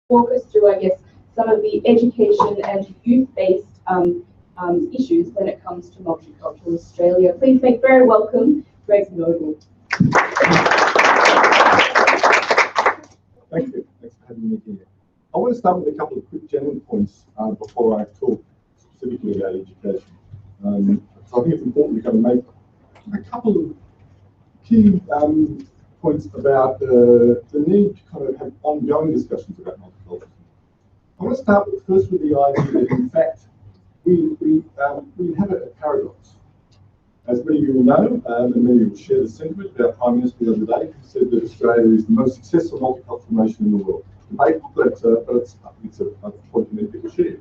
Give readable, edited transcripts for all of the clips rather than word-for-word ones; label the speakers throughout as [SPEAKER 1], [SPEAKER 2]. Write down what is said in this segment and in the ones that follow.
[SPEAKER 1] walk us through, I guess, some of the education and youth-based issues when it comes to Multicultural Australia. Please make very welcome Greg Noble.
[SPEAKER 2] Thank you. Thanks for having me here. I want to start with a couple of quick general points before I talk specifically about education. So I think it's important to kind of make a couple of key points about the need to kind of have ongoing discussions about multiculturalism. I want to start first with the idea that, in fact, we have a paradox. As many of you will know, and many of you will share the sentiment, our Prime Minister the other day said that Australia is the most successful multicultural nation in the world. Debatable, but it's a point many people share.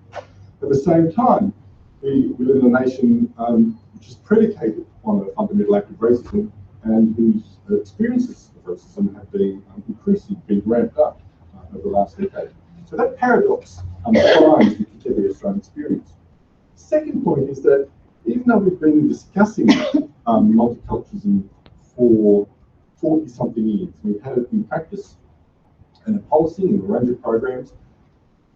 [SPEAKER 2] At the same time, we live in a nation which is predicated on a fundamental act of racism, and whose experiences of racism have been increasingly being ramped up over the last decade. So that paradox defines the contemporary Australian experience. The second point is that even though we've been discussing multiculturalism for 40-something years, we've had it in practice and in policy and a range of programs,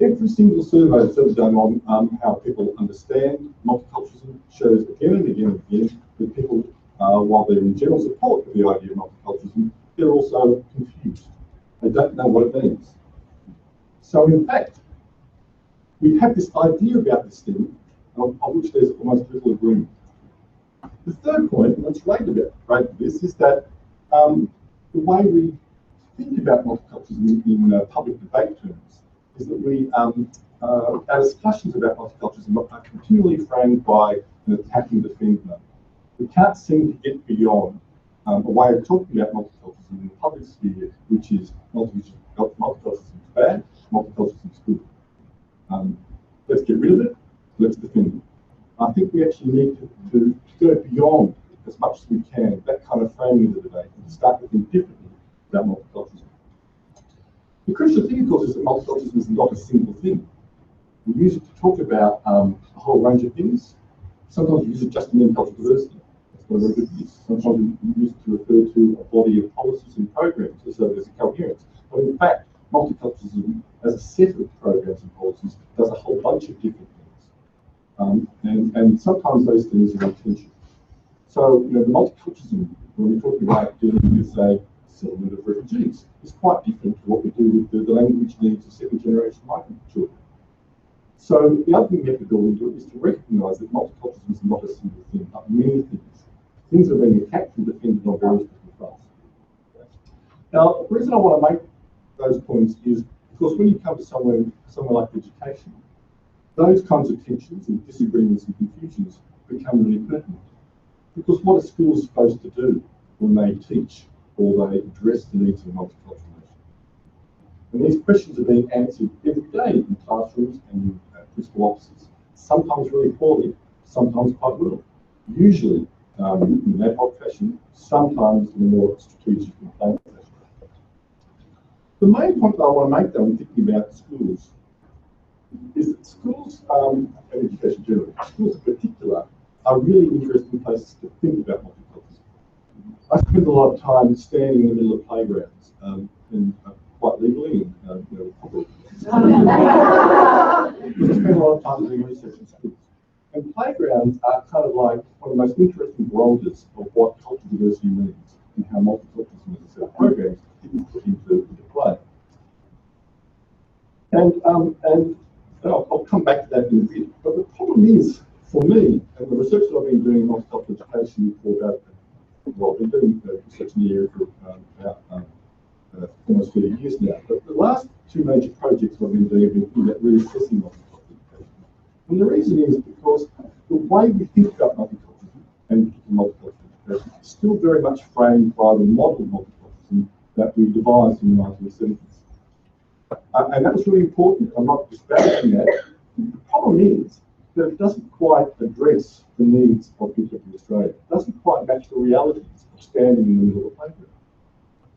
[SPEAKER 2] every single survey that's ever done on how people understand multiculturalism shows again and again and again that people, while they're in general support of the idea of multiculturalism, they're also confused. They don't know what it means. So in fact, we have this idea about this thing of which there's almost little agreement. The third point, and it's related to this, is that the way we think about multiculturalism in public debate terms is that our discussions about multiculturalism are continually framed by an attack and defend mode. We can't seem to get beyond a way of talking about multiculturalism in the public sphere, which is multiculturalism is bad, multiculturalism is good. Let's get rid of it, let's defend it. I think we actually need to go beyond, as much as we can, that kind of framing of the debate and to start to think differently about multiculturalism. The crucial thing, of course, is that multiculturalism is not a single thing. We use it to talk about a whole range of things. Sometimes we use it just to mean cultural diversity. That's what a very good use. Sometimes we use it to refer to a body of policies and programs, so there's a coherence. But in fact, multiculturalism, as a set of programs and policies, does a whole bunch of different things. And sometimes those things are in tension. So, the multiculturalism, when we're talking about dealing with, say, settlement of refugees, is quite different to what we do with the language needs of second-generation migrant children. So the other thing we have to build into it is to recognise that multiculturalism is not a single thing, but many things. Things are being attacked and defended on various different fronts. Now, the reason I want to make those points is because when you come to somewhere like education, those kinds of tensions and disagreements and confusions become really pertinent. Because what are schools supposed to do when they teach or they address the needs of multiculturalism? And these questions are being answered every day in classrooms and in principal offices, sometimes really poorly, sometimes quite well. Usually in an ad hoc fashion, sometimes in a more strategic and planned fashion. The main point that I want to make, though, when thinking about schools, is that schools, and education generally, schools in particular, are really interesting places to think about multiculturalism. I spend a lot of time standing in the middle of playgrounds, and quite legally, and probably. I spend a lot of time doing research in schools. And playgrounds are kind of like one of the most interesting barometers of what cultural diversity means and how multiculturalism as a set of programs can put into play. And I'll come back to that in a bit. But the problem is, for me, and the research that I've been doing in multicultural education for about, well, I've been doing research in the area for about almost 30 years now. But the last two major projects I've been doing have been thinking about reassessing multicultural education. And the reason is because the way we think about multiculturalism, and multicultural education, is still very much framed by the model of multiculturalism that we devised in the 1970s. And that was really important. I'm not disparaging that. The problem is that it doesn't quite address the needs of contemporary Australia. It doesn't quite match the realities of standing in the middle of the playground.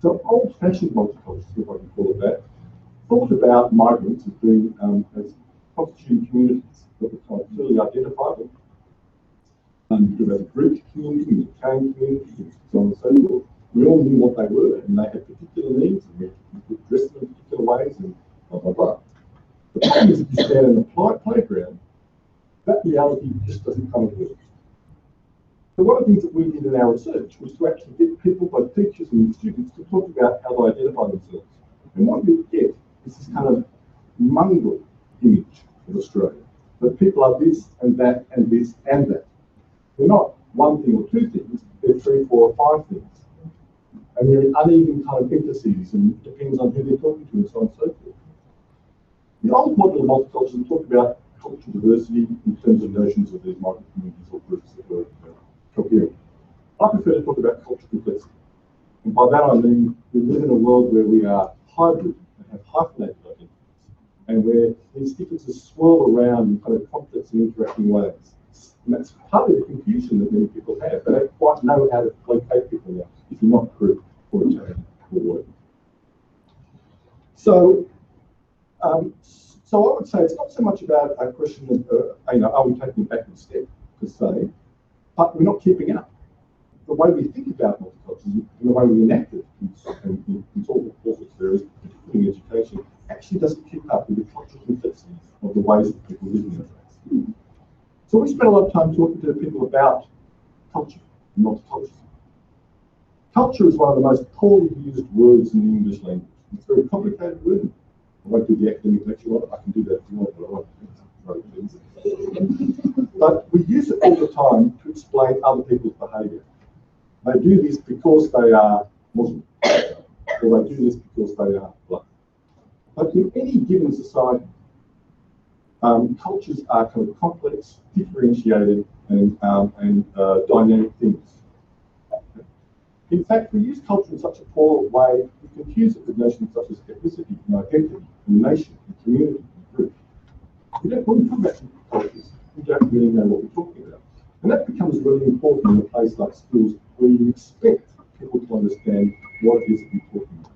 [SPEAKER 2] So old-fashioned multiculturalism, if I can call it that, thought about migrants as being as constituting communities that were kind of clearly identifiable. You could have a Greek community, and a Cane community, and so on and so forth. We all knew what they were, and they had particular needs, and we could address them in particular ways, and blah, blah, blah. problem is if you stand in the playground, that reality just doesn't come with it. So one of the things that we did in our research was to actually get people, both teachers and students, to talk about how they identify themselves. And what you get is this kind of mongrel image of Australia, that people are this and that and this and that. They're not one thing or two things, they're 3, 4, or 5 things. And they're in uneven kind of emphases, and it depends on who they're talking to and so on and so forth. The old model of multiculturalism talked about cultural diversity in terms of notions of these micro-communities or groups that were coherent. I prefer to talk about cultural complexity. And by that I mean we live in a world where we are hybrid and have hyphenated identities, and where these differences swirl around in kind of complex and interacting ways. And that's partly the confusion that many people have. They don't quite know how to locate people now if you're not group or change or whatever. So, so I would say it's not so much about a question of, are we taking a backward step per se, but we're not keeping up. The way we think about multiculturalism and the way we enact it in all sorts of areas, particularly in education, actually doesn't keep up with the cultural complexities of the ways that people live in their place. So we spent a lot of time talking to people about culture and multiculturalism. Culture is one of the most poorly used words in the English language. It's a very complicated word. I won't do the academic lecture on it. I can do that if you want, but I won't. But we use it all the time to explain other people's behaviour. They do this because they are Muslim, or they do this because they are black. But in any given society, cultures are kind of complex, differentiated, and dynamic things. In fact, we use culture in such a poor way, we confuse it with notions such as ethnicity and identity, and nation, and community, and group. When we talk about cultures, we don't really know what we're talking about. And that becomes really important in a place like schools, where you expect people to understand what it is that you're talking about.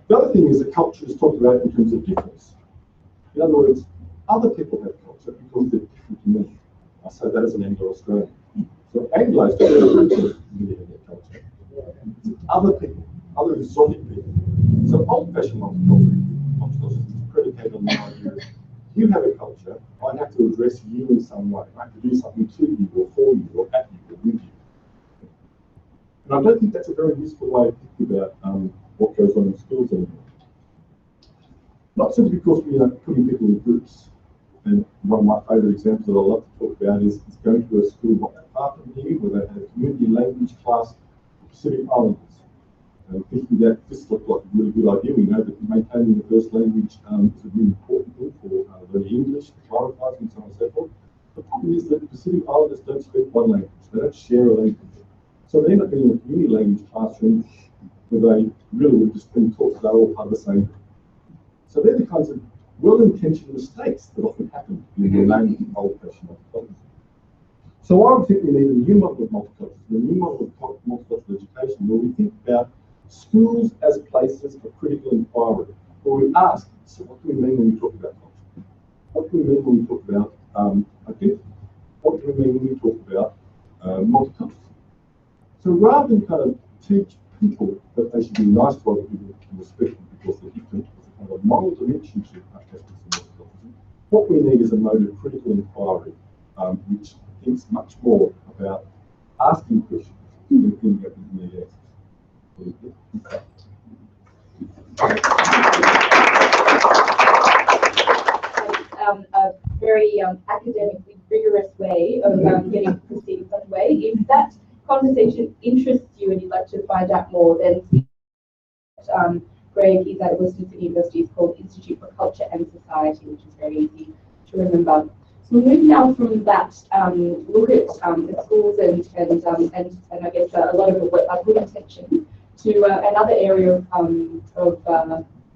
[SPEAKER 2] The other thing is that culture is talked about in terms of difference. In other words, other people have culture because they're different to me. I say that as an Anglo-Australian. So Anglos don't really have their culture. It's other people, other exotic people. So old-fashioned multiculturalism is predicated on the idea that you have a culture, I have to address you in some way. I have to do something to you, or for you, or at you, or with you. And I don't think that's a very useful way of thinking about what goes on in schools anymore. Not simply because we are putting people in groups. And one of my favourite examples that I love to talk about is going to a school not that far from here, where they had a community language class for Pacific Islanders. Thinking that this looked like a really good idea. We know that maintaining the first language is a really important thing for learning English, prioritizing, and so on and so forth. The problem is that Pacific Islanders don't speak one language. They don't share a language. So they end up being in a community language classroom where they really would just been taught that they're all part of the same group. So they're the kinds of well-intentioned mistakes that often happen in the name of old-fashioned multiculturalism. So I would think we need a new model of multiculturalism, a new model of multicultural education, where we think about schools as places for critical inquiry, where we ask, so what do we mean when we talk about culture? What do we mean when we talk about identity? What do we mean when we talk about multiculturalism? So rather than kind of teach people that they should be nice to other people and respect them because they're different, as a kind of moral dimension to multiculturalism, what we need is a mode of critical inquiry, which thinks much more about asking questions than thinking about the answers.
[SPEAKER 1] A very academically rigorous way of getting proceeding in such a way. If that conversation interests you and you'd like to find out more, then Greg is at Western Sydney University. It's called Institute for Culture and Society, which is very easy to remember. So we'll move now from that, look at the schools and I guess a lot of the good intention to another area of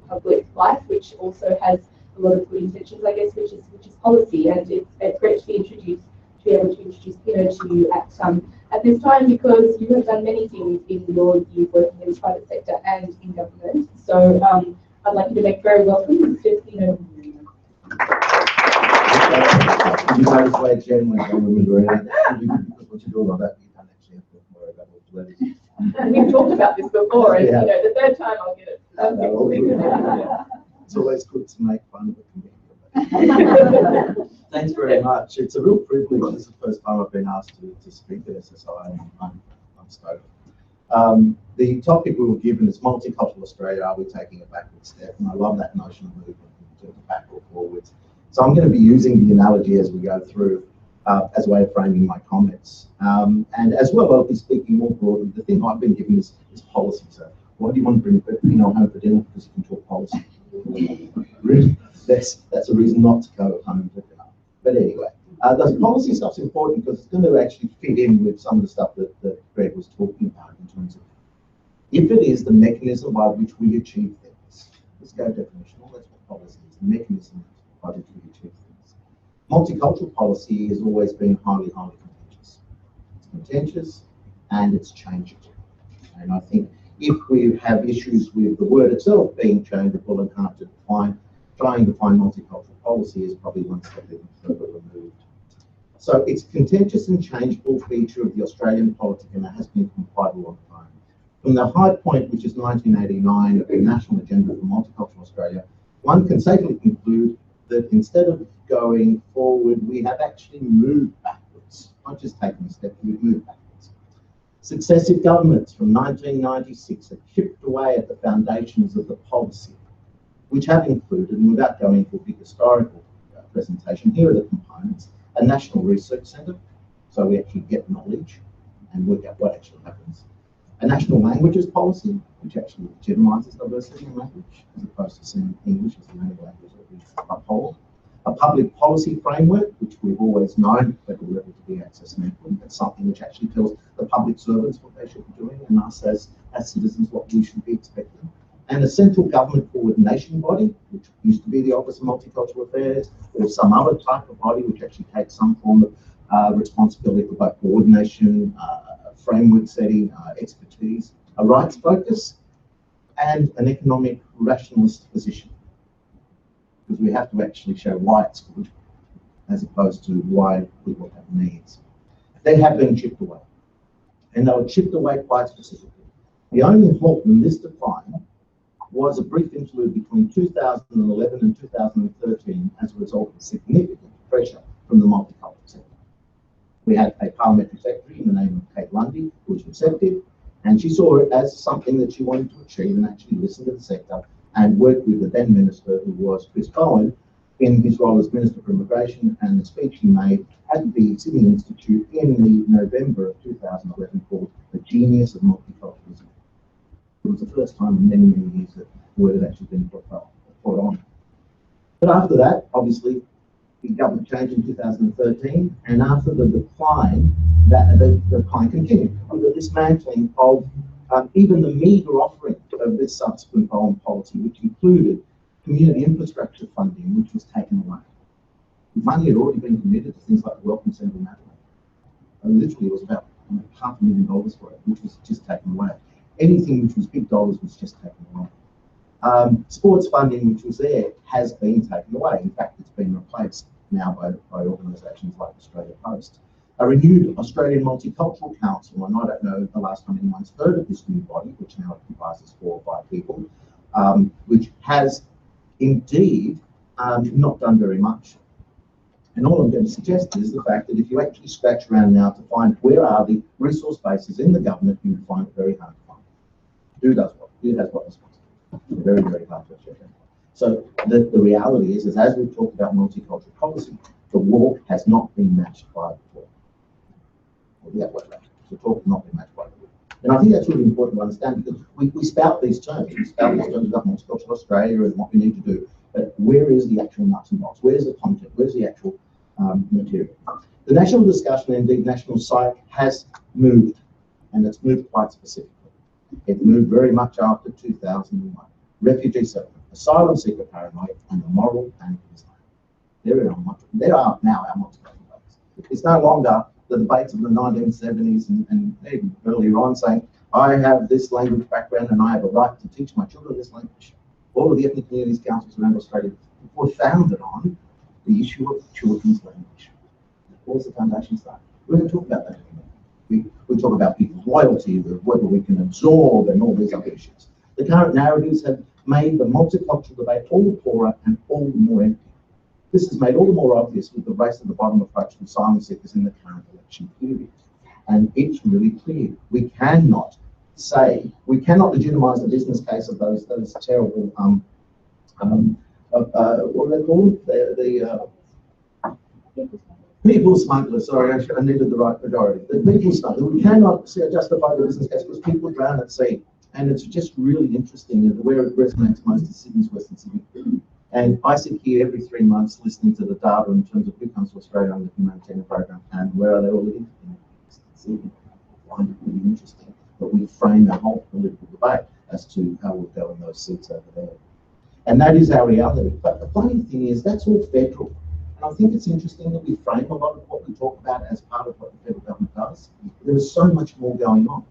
[SPEAKER 1] public life, which also has a lot of good intentions, I guess, which is policy. And it's great to be introduced, to be able to introduce Pino to you at this time, because you have done many things in your years working in the private sector and in government. So I'd like you to make very welcome Mr. Pino.
[SPEAKER 3] You might as well Jen when we were in what you do about that, you can't actually have to worry about what that is.
[SPEAKER 1] We've talked about this before, and the third time I'll get it.
[SPEAKER 3] It's always good to make fun of a comedian. Thanks very much. It's a real privilege. This is the first time I've been asked to speak at SSI, and I'm stoked. The topic we were given is multicultural Australia. Are we taking a backward step? And I love that notion of movement in terms of backward forwards. So I'm going to be using the analogy as we go through as a way of framing my comments. And as well, I'll be speaking more broadly. The thing I've been given is policy. So why do you want to bring Filipino home for dinner? Because you can talk policy. Really? That's a reason not to go home for dinner. But anyway, the policy stuff's important because it's going to actually fit in with some of the stuff that Greg was talking about in terms of if it is the mechanism by which we achieve things. Let's go definitional. That's what policy is, the mechanism by which we achieve things. Multicultural policy has always been highly, highly contentious. It's contentious and it's changing. And I think if we have issues with the word itself being changeable and hard to define, trying to find multicultural policy is probably one step even further removed. So it's a contentious and changeable feature of the Australian politic, and it has been for quite a long time. From the high point, which is 1989, of the National Agenda for Multicultural Australia, one can safely conclude that instead of going forward, we have actually moved backwards. Not just taken a step, we've moved backwards. Successive governments from 1996 have chipped away at the foundations of the policy, which have included, and without going into a big historical presentation, here are the components: a national research centre, so we actually get knowledge and work out what actually happens; a national languages policy, which actually legitimises diversity in language, as opposed to seeing English as the only language that we uphold; a public policy framework, which we've always known at federal level to be access and equity. That's something which actually tells the public servants what they should be doing and us as citizens what we should be expecting; and a central government coordination body, which used to be the Office of Multicultural Affairs, or some other type of body which actually takes some form of responsibility for both coordination, framework setting, expertise, a rights focus, and an economic rationalist position. Because we have to actually show why it's good, as opposed to why people have needs. They have been chipped away, and they were chipped away quite specifically. The only halt in this decline was a brief interlude between 2011 and 2013 as a result of significant pressure from the multicultural sector. We had a parliamentary secretary in the name of Kate Lundy, who was receptive, and she saw it as something that she wanted to achieve and actually listen to the sector and work with the then minister, who was Chris Cohen, in his role as Minister for Immigration, and the speech he made at the Sydney Institute in the November of 2011 called The Genius of Multiculturalism. It was the first time in many, many years that the word had actually been put on. But after that, obviously, the government changed in 2013, and after the decline, the decline continued with the dismantling of even the meagre offering of this subsequent foreign policy, which included community infrastructure funding, which was taken away. Money had already been committed to things like the Welcome Centre in Adelaide. Literally, it was about $500,000 for it, which was just taken away. Anything which was big dollars was just taken away. Sports funding, which was there, has been taken away. In fact, it's been replaced now by organisations like Australia Post. A renewed Australian Multicultural Council, and I don't know the last time anyone's heard of this new body, which now comprises 4 or 5 people, which has indeed not done very much. And all I'm going to suggest is the fact that if you actually scratch around now to find where are the resource bases in the government, you would find it very hard to find. Who does what? Who has what responsibility? Very, very hard to achieve. So the reality is as we've talked about multicultural policy, the walk has not been matched by the talk. Or the other way around. The talk has not been matched by the walk. And I think that's really important to understand, because we spout these terms. We spout these terms about multicultural Australia and what we need to do. But where is the actual nuts and bolts? Where's the content? Where's the actual material? The national discussion, indeed national psych, has moved, and it's moved quite specifically. It moved very much after 2001. Refugee settlement, asylum seeker paranoia, and the moral panic of Islam. There are now our multicultural debates. It's no longer the debates of the 1970s and even earlier on saying, I have this language background and I have a right to teach my children this language. All of the ethnic communities councils around Australia were founded on the issue of children's language. What was the foundation start? We're going to talk about that in a minute. We talk about people's loyalty, whether we can absorb, and all these other issues. The current narratives have made the multicultural debate all the poorer and all the more empty. This is made all the more obvious with the race to the bottom approach to asylum seekers in the current election period. And it's really clear. We cannot legitimise the business case of those terrible, what do they call them? People smugglers, sorry, I needed the right majority. The people smugglers. We cannot justify the business case because people drown at sea. And it's just really interesting where it resonates most is Sydney's Western Sydney. And I sit here every 3 months listening to the data in terms of who comes to Australia on the humanitarian program and where are they all living. I find it really interesting that we frame our whole political debate as to how we'll go in those seats over there. And that is our reality. But the funny thing is that's all federal. And I think it's interesting that we frame a lot of what we talk about as part of what the federal government does. There is so much more going on.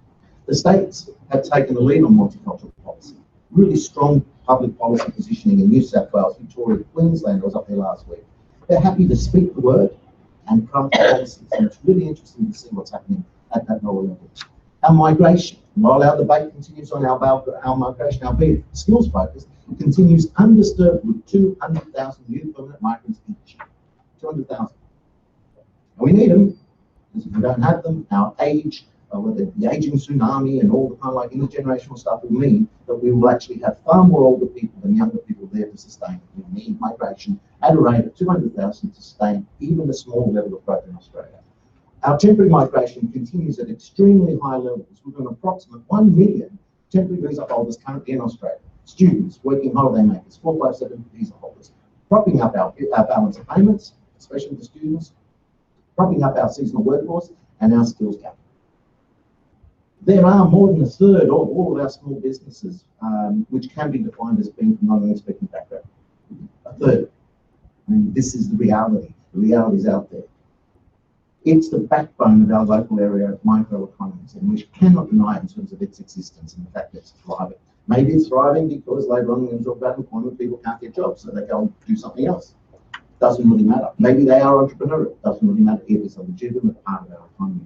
[SPEAKER 3] The states have taken the lead on multicultural policy. Really strong public policy positioning in New South Wales, Victoria, Queensland. I was up there last week. They're happy to speak the word and craft policies. And it's really interesting to see what's happening at that lower level. Our migration, while our debate continues on our migration, albeit skills focused, it continues undisturbed with 200,000 new permanent migrants each year. 200,000. And we need them, because if we don't have them, our age, with the aging tsunami and all the kind of like intergenerational stuff will mean that we will actually have far more older people than younger people there to sustain it. We need migration at a rate of 200,000 to sustain even a small level of growth in Australia. Our temporary migration continues at extremely high levels with an approximate 1 million temporary visa holders currently in Australia. Students, working holiday makers, 457 visa holders, propping up our balance of payments, especially for students, propping up our seasonal workforce and our skills gap. There are more than a third of all of our small businesses which can be defined as being from non-English speaking background. A third. I mean, this is the reality. The reality is out there. It's the backbone of our local area microeconomies, and we cannot deny it in terms of its existence and the fact that it's thriving. Maybe it's thriving because later on when we talk about employment, people can't get jobs, so they go and do something else. Doesn't really matter. Maybe they are entrepreneurial. Doesn't really matter if it's a legitimate part of our economy.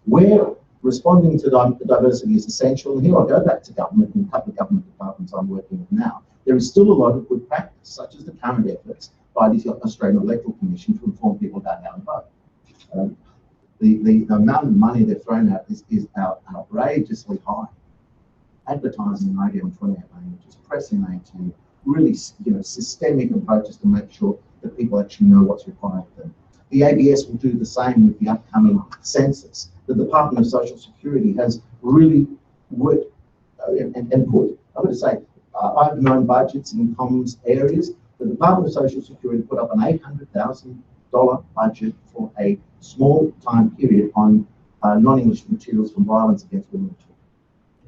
[SPEAKER 3] Where responding to diversity is essential, and here I go back to government and a couple of government departments I'm working with now. There is still a lot of good practice, such as the current efforts by the Australian Electoral Commission to inform people about how to vote. The amount of money they're throwing out is outrageously high. Advertising in radio in 28 languages, pressing AT, really systemic approaches to make sure that people actually know what's required of them. The ABS will do the same with the upcoming census. The Department of Social Security has really worked and put, I would say, I've known budgets in comms areas. The Department of Social Security put up an $800,000 budget for a small time period on non-English materials from violence against women.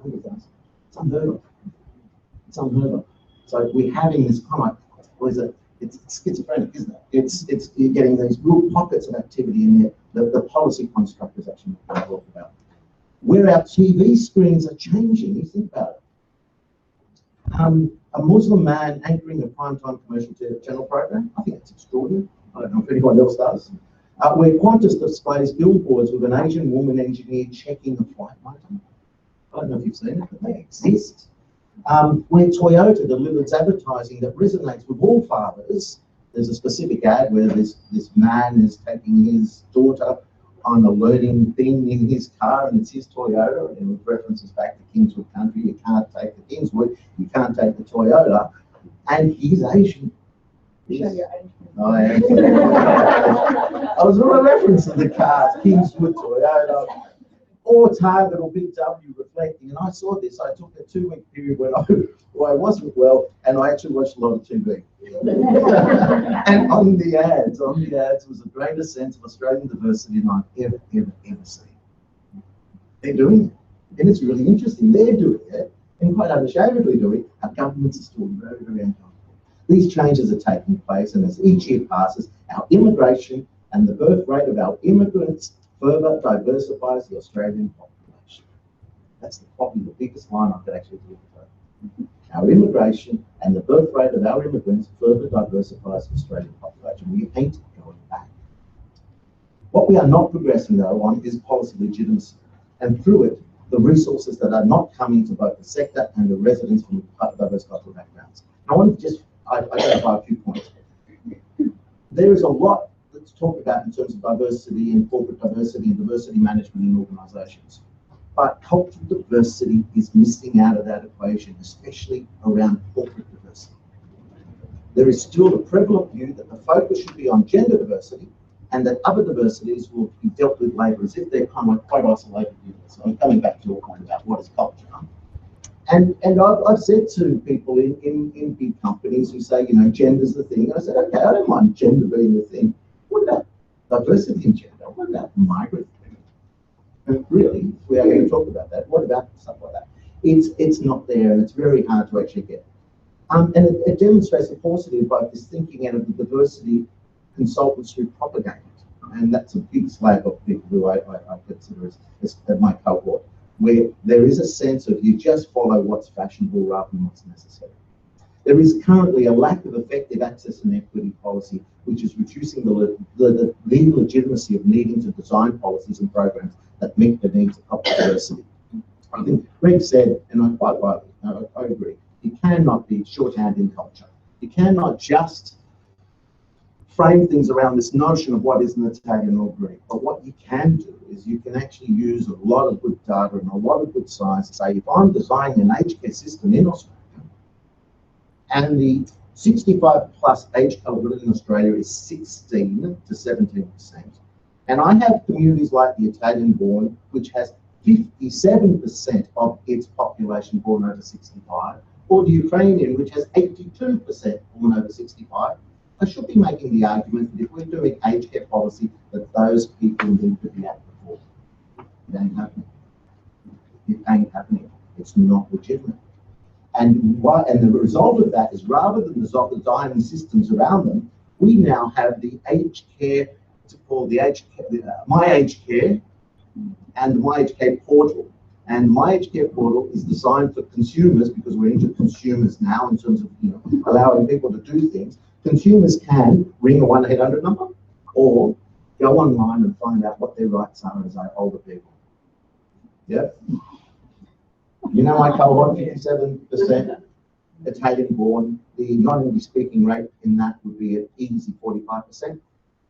[SPEAKER 3] $100,000. It's unheard of. It's unheard of. So we're having this kind of, what is it? It's schizophrenic, isn't it? It's you're getting these real pockets of activity in there. The policy construct is actually what I talk about. Where our TV screens are changing, you think about it. A Muslim man anchoring a primetime commercial channel program, I think that's extraordinary. I don't know if anyone else does. Where Qantas displays billboards with an Asian woman engineer checking the flight mode. I don't know if you've seen it, but they exist. Where Toyota delivers advertising that resonates with all fathers. There's a specific ad where this man is taking his daughter on a learning thing in his car, and it's his Toyota, and it references back to Kingswood Country. You can't take the Kingswood, you can't take the Toyota, and he's Asian.
[SPEAKER 1] Show your age.
[SPEAKER 3] I was on a reference to the cars, Kingswood, Toyota, or Target or Big W reflecting. And I saw this. I took a 2-week period when I wasn't well, and I actually watched a lot of TV. And on the ads was the greatest sense of Australian diversity than I've ever seen. They're doing it. And it's really interesting. They're doing it, and quite unashamedly doing it. Our governments are still very, very uncomfortable. These changes are taking place, and as each year passes, our immigration and the birth rate of our immigrants further diversifies the Australian population. That's probably the biggest line I could actually do. Our immigration and the birth rate of our immigrants further diversifies the Australian population. We ain't going back. What we are not progressing, though, on is policy legitimacy. And through it, the resources that are not coming to both the sector and the residents from diverse cultural backgrounds. I want to just identify a few points. There is a lot that's talked about in terms of diversity and corporate diversity and diversity management in organisations. But cultural diversity is missing out of that equation, especially around corporate diversity. There is still a prevalent view that the focus should be on gender diversity and that other diversities will be dealt with later as if they're kind of like quite isolated units. So I'm coming back to your point about what is culture. And I've said to people in big companies who say, you know, gender's the thing. And I said, okay, I don't mind gender being the thing. What about diversity in gender? What about migrant women? And really, we are going to talk about that. What about stuff like that? It's not there, and it's very hard to actually get. And it demonstrates the paucity of both this thinking and of the diversity consultants who propagate it. And that's a big slab of people who I consider as my cohort, where there is a sense of you just follow what's fashionable rather than what's necessary. There is currently a lack of effective access and equity policy, which is reducing the legal legitimacy of needing to design policies and programs that meet the needs of cultural diversity. I think Greg said, and I quite rightly, I agree, you cannot be shorthand in culture. You cannot just frame things around this notion of what is an Italian or Greek. But what you can do is you can actually use a lot of good data and a lot of good science to say, if I'm designing an aged care system in Australia, and the 65 plus age cohort in Australia is 16 to 17%, and I have communities like the Italian born, which has 57% of its population born over 65, or the Ukrainian, which has 82% born over 65, I should be making the argument that if we're doing aged care policy, that those people need to be at the fore. It ain't happening. It ain't happening. It's not legitimate. And the result of that is, rather than designing systems around them, we now have the aged care, what's it called, the aged care, My Aged Care, and the My Aged Care portal. And My Aged Care portal is designed for consumers, because we're into consumers now in terms of, you know, allowing people to do things. Consumers can ring a 1-800 number or go online and find out what their rights are as older people. Yep. You know, my cohort, 57% Italian born. The non-English speaking rate in that would be an easy 45%.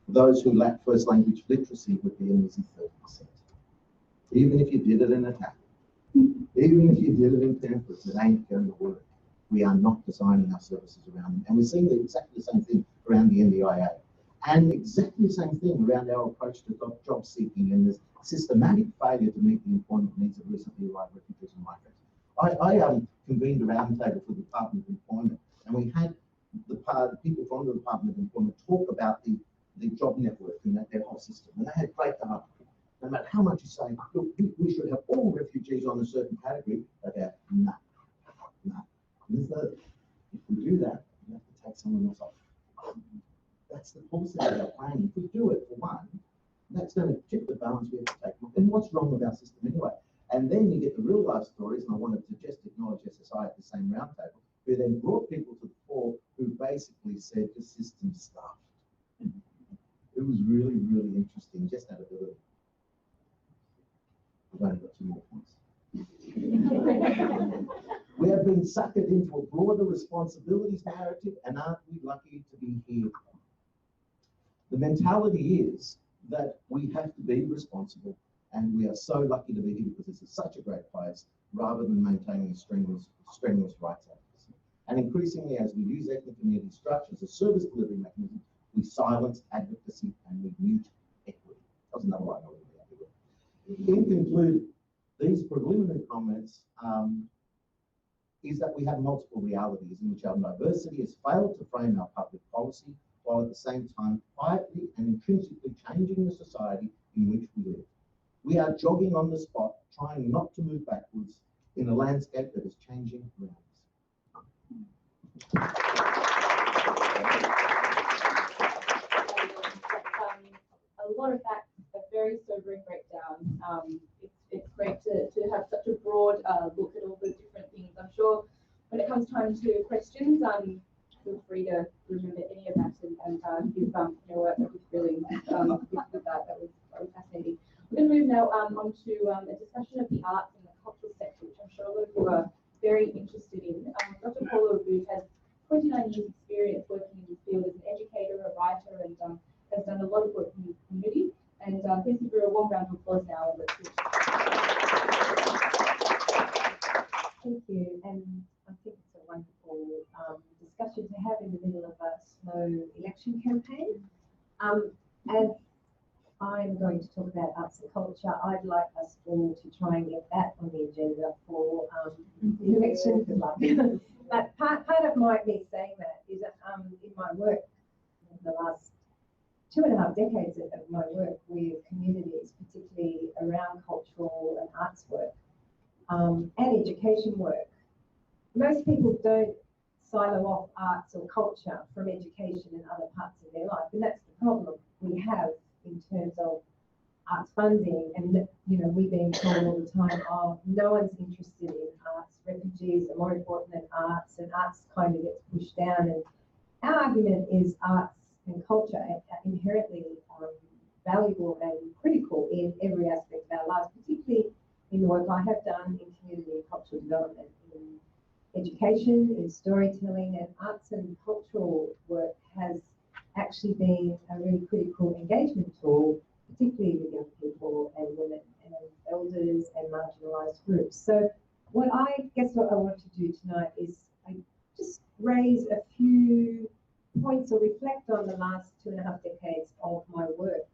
[SPEAKER 3] Those who lack first language literacy would be an easy 30%. Even if you did it in Italian, even if you did it in pamphlets, it ain't going to work. We are not designing our services around them. And we're seeing exactly the same thing around the NDIA. And exactly the same thing around our approach to job seeking and this systematic failure to meet the employment needs of recently arrived refugees and migrants. I convened a roundtable for the Department of Employment, and we had the people from the Department of Employment talk about the job network and their whole system. And they had great data. No matter how much you say, look, we should have all refugees on a certain category, okay, no. If we do that, we have to take someone else off. That's the policy of our plan. If we do it for one, that's going to tip the balance we have to take. And what's wrong with our system anyway? And then you get the real life stories, and I wanted to just acknowledge SSI at the same roundtable, who then brought people to the fore who basically said the system's stuffed. It was really, really interesting, just out of the. I've only got 2 more points. We have been suckered into a broader responsibilities narrative, and aren't we lucky to be here? The mentality is that we have to be responsible, and we are so lucky to be here because this is such a great place, rather than maintaining a strenuous rights advocacy. And increasingly, as we use ethnic community structures as service delivery mechanisms, we silence advocacy and we mute equity. That was another line I really happy with. In conclude, these preliminary comments is that we have multiple realities in which our diversity has failed to frame our public policy, while at the same time quietly and intrinsically changing the society in which we live. We are jogging on the spot, trying not to move backwards in a landscape that is changing around us.
[SPEAKER 1] A lot of facts, a very sobering breakdown. It's great to have such a broad look at all the different things. I'm sure when it comes time to questions, feel free to remember any of that and give work that was really with that. That was fascinating. We're going to move now on to a discussion of the arts and the cultural sector, which I'm sure a lot of you are very interested in. Dr. Paula Aboud has 29 years experience working in this field as an educator, a writer, and has done a lot of work in the community. And thank you for a warm round of applause now. And let's
[SPEAKER 4] Thank you, and I think it's a wonderful discussion to have in the middle of a slow election campaign. As I'm going to talk about arts and culture, I'd like us all to try and get that on the agenda for the election. Good luck. But part of me saying that is that in my work, in the last 2.5 decades of my work with communities, particularly around cultural and arts work, and education work, most people don't silo off arts or culture from education and other parts of their life, and that's the problem we have in terms of arts funding. And we're being told all the time, oh, no one's interested in arts, refugees are more important than arts, and arts kind of gets pushed down. And our argument is arts and culture are inherently valuable and critical in every aspect of our lives, particularly in the work I have done in community and cultural development, in education, in storytelling, and arts and cultural work has actually been a really critical engagement tool, particularly with young people and women and elders and marginalised groups. So what I want to do tonight is I just raise a few points or reflect on the last 2.5 decades of my work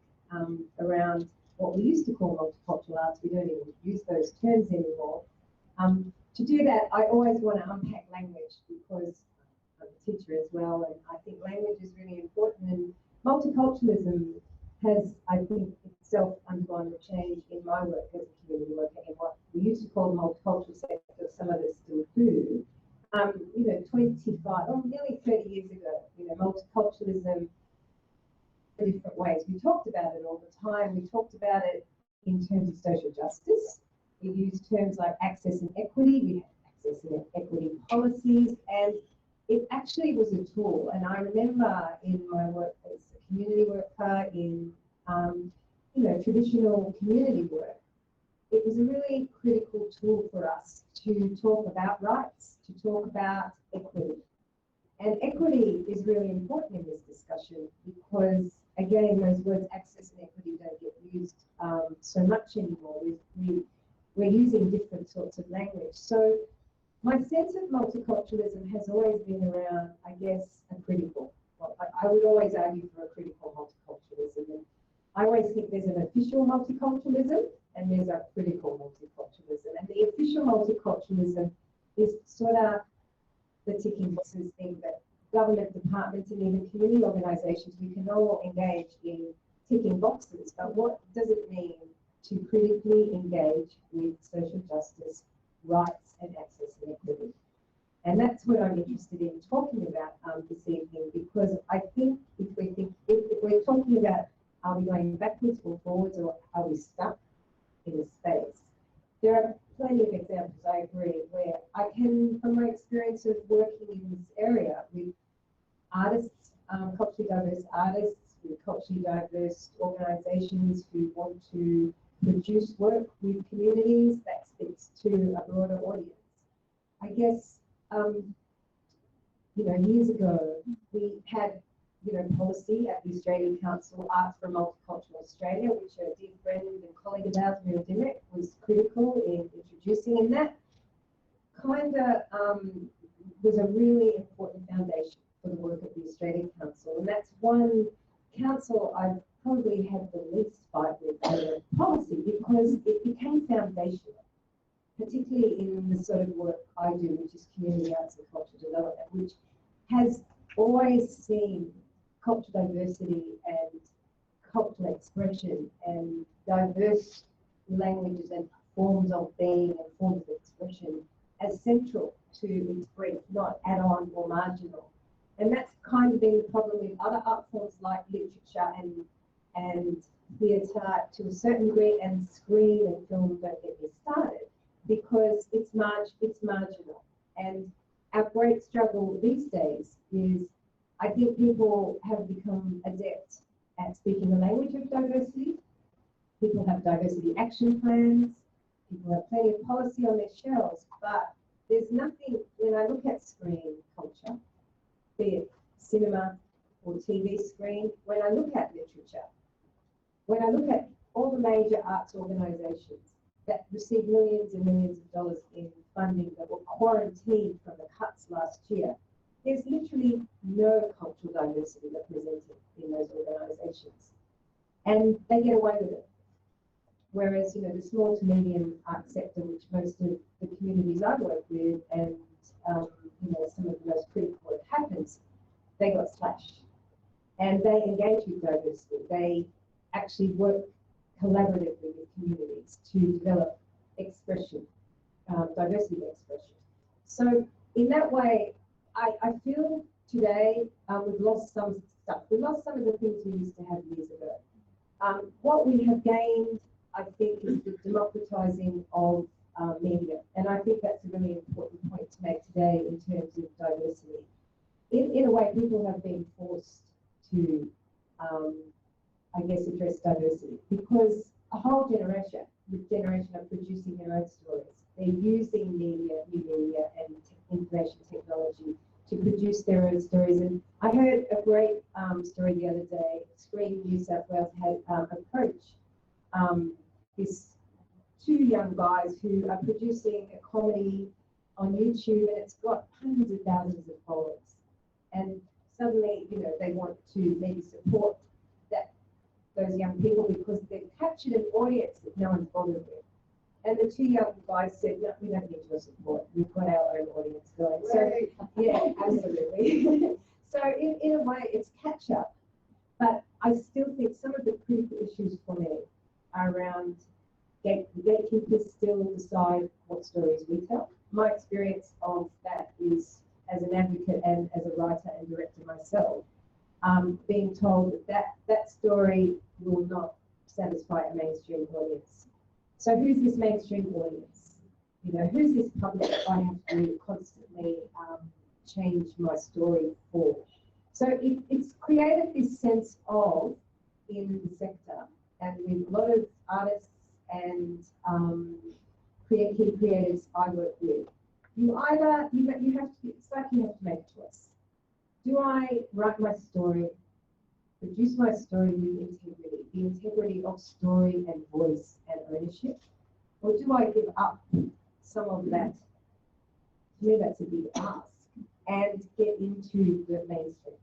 [SPEAKER 4] around what we used to call multicultural arts. We don't even use those terms anymore. To do that, I always want to unpack language because I'm a teacher as well, and I think language is really important. And multiculturalism has, I think, itself undergone a change in my work as a community worker in what we used to call the multicultural sector. Some of us still do. 25 or nearly 30 years ago, multiculturalism in different ways. We talked about it all the time. We talked about it in terms of social justice. We used terms like access and equity. We had access and equity policies, and it actually was a tool. And I remember in my work as a community worker in, traditional community work, it was a really critical tool for us to talk about rights, to talk about equity. And equity is really important in this discussion because, again, those words access and equity don't get used so much anymore. We're using different sorts of language. So my sense of multiculturalism has always been around, I guess, a critical. Well, I would always argue for a critical multiculturalism. And I always think there's an official multiculturalism and there's a critical multiculturalism. And the official multiculturalism is sort of the ticking boxes thing that government departments and even community organisations, we can all engage in ticking boxes. But what does it mean to critically engage with social justice, rights and access and equity? And that's what I'm interested in talking about this evening, because I think if we're talking about are we going backwards or forwards, or are we stuck in a space, there are plenty of examples, I agree, where I can, from my experience of working in this area with artists, culturally diverse artists, with culturally diverse organisations who want to produce work with communities that speaks to a broader audience. I guess, years ago, we had, policy at the Australian Council, Arts for a Multicultural Australia, which a dear friend and colleague of ours, Mira Dimmick, was critical in introducing, and that kind of was a really important foundation for the work of the Australian Council. And that's one council I've probably had the least fight with over policy because it became foundational, particularly in the sort of work I do, which is community arts and cultural development, which has always seen cultural diversity and cultural expression and diverse languages and forms of being and forms of expression as central to its brief, not add-on or marginal. And that's kind of been the problem with other art forms like literature and theatre to a certain degree, and screen and film, don't get me started, because it's marginal. And our great struggle these days is, I think people have become adept at speaking the language of diversity. People have diversity action plans. People have plenty of policy on their shelves, but there's nothing, when I look at screen culture, be it cinema or TV screen, when I look at literature, when I look at all the major arts organisations that receive millions and millions of dollars in funding that were quarantined from the cuts last year, there's literally no cultural diversity represented in those organisations. And they get away with it. Whereas, you know, the small to medium art sector, which most of the communities I work with and, you know, some of the most critical work happens, they got slashed. And they engage with diversity. They actually work collaboratively with communities to develop expression, diversity of expression. So in that way, I feel today we've lost some stuff. We lost some of the things we used to have years ago. What we have gained, I think, is the democratising of media. And I think that's a really important point to make today in terms of diversity. In a way, people have been forced to, I guess, address diversity because a whole generation, the generation are producing their own stories. They're using media, new media and information technology to produce their own stories. And I heard a great story the other day. Screen New South Wales had approached these two young guys who are producing a comedy on YouTube, and it's got hundreds of thousands of followers. And suddenly, you know, they want to maybe support those young people because they've captured an audience that no one's bothered with. And the two young guys said, no, we don't need your support. We've got our own audience going. So, yeah, absolutely. So in a way, it's catch up. But I still think some of the critical issues for me are around gatekeepers still decide what stories we tell. My experience of that is as an advocate and as a writer and director myself, being told that story will not satisfy a mainstream audience. So who's this mainstream audience? You know, who's this public I have to constantly change my story for? So it's created this sense of, in the sector, and with a lot of artists and key creators I work with, you have to, it's like you have to make a choice. Do I write my story, produce my story with integrity, the integrity of story and voice and ownership, or do I give up some of that? To me, that's a big ask, and get into the mainstream.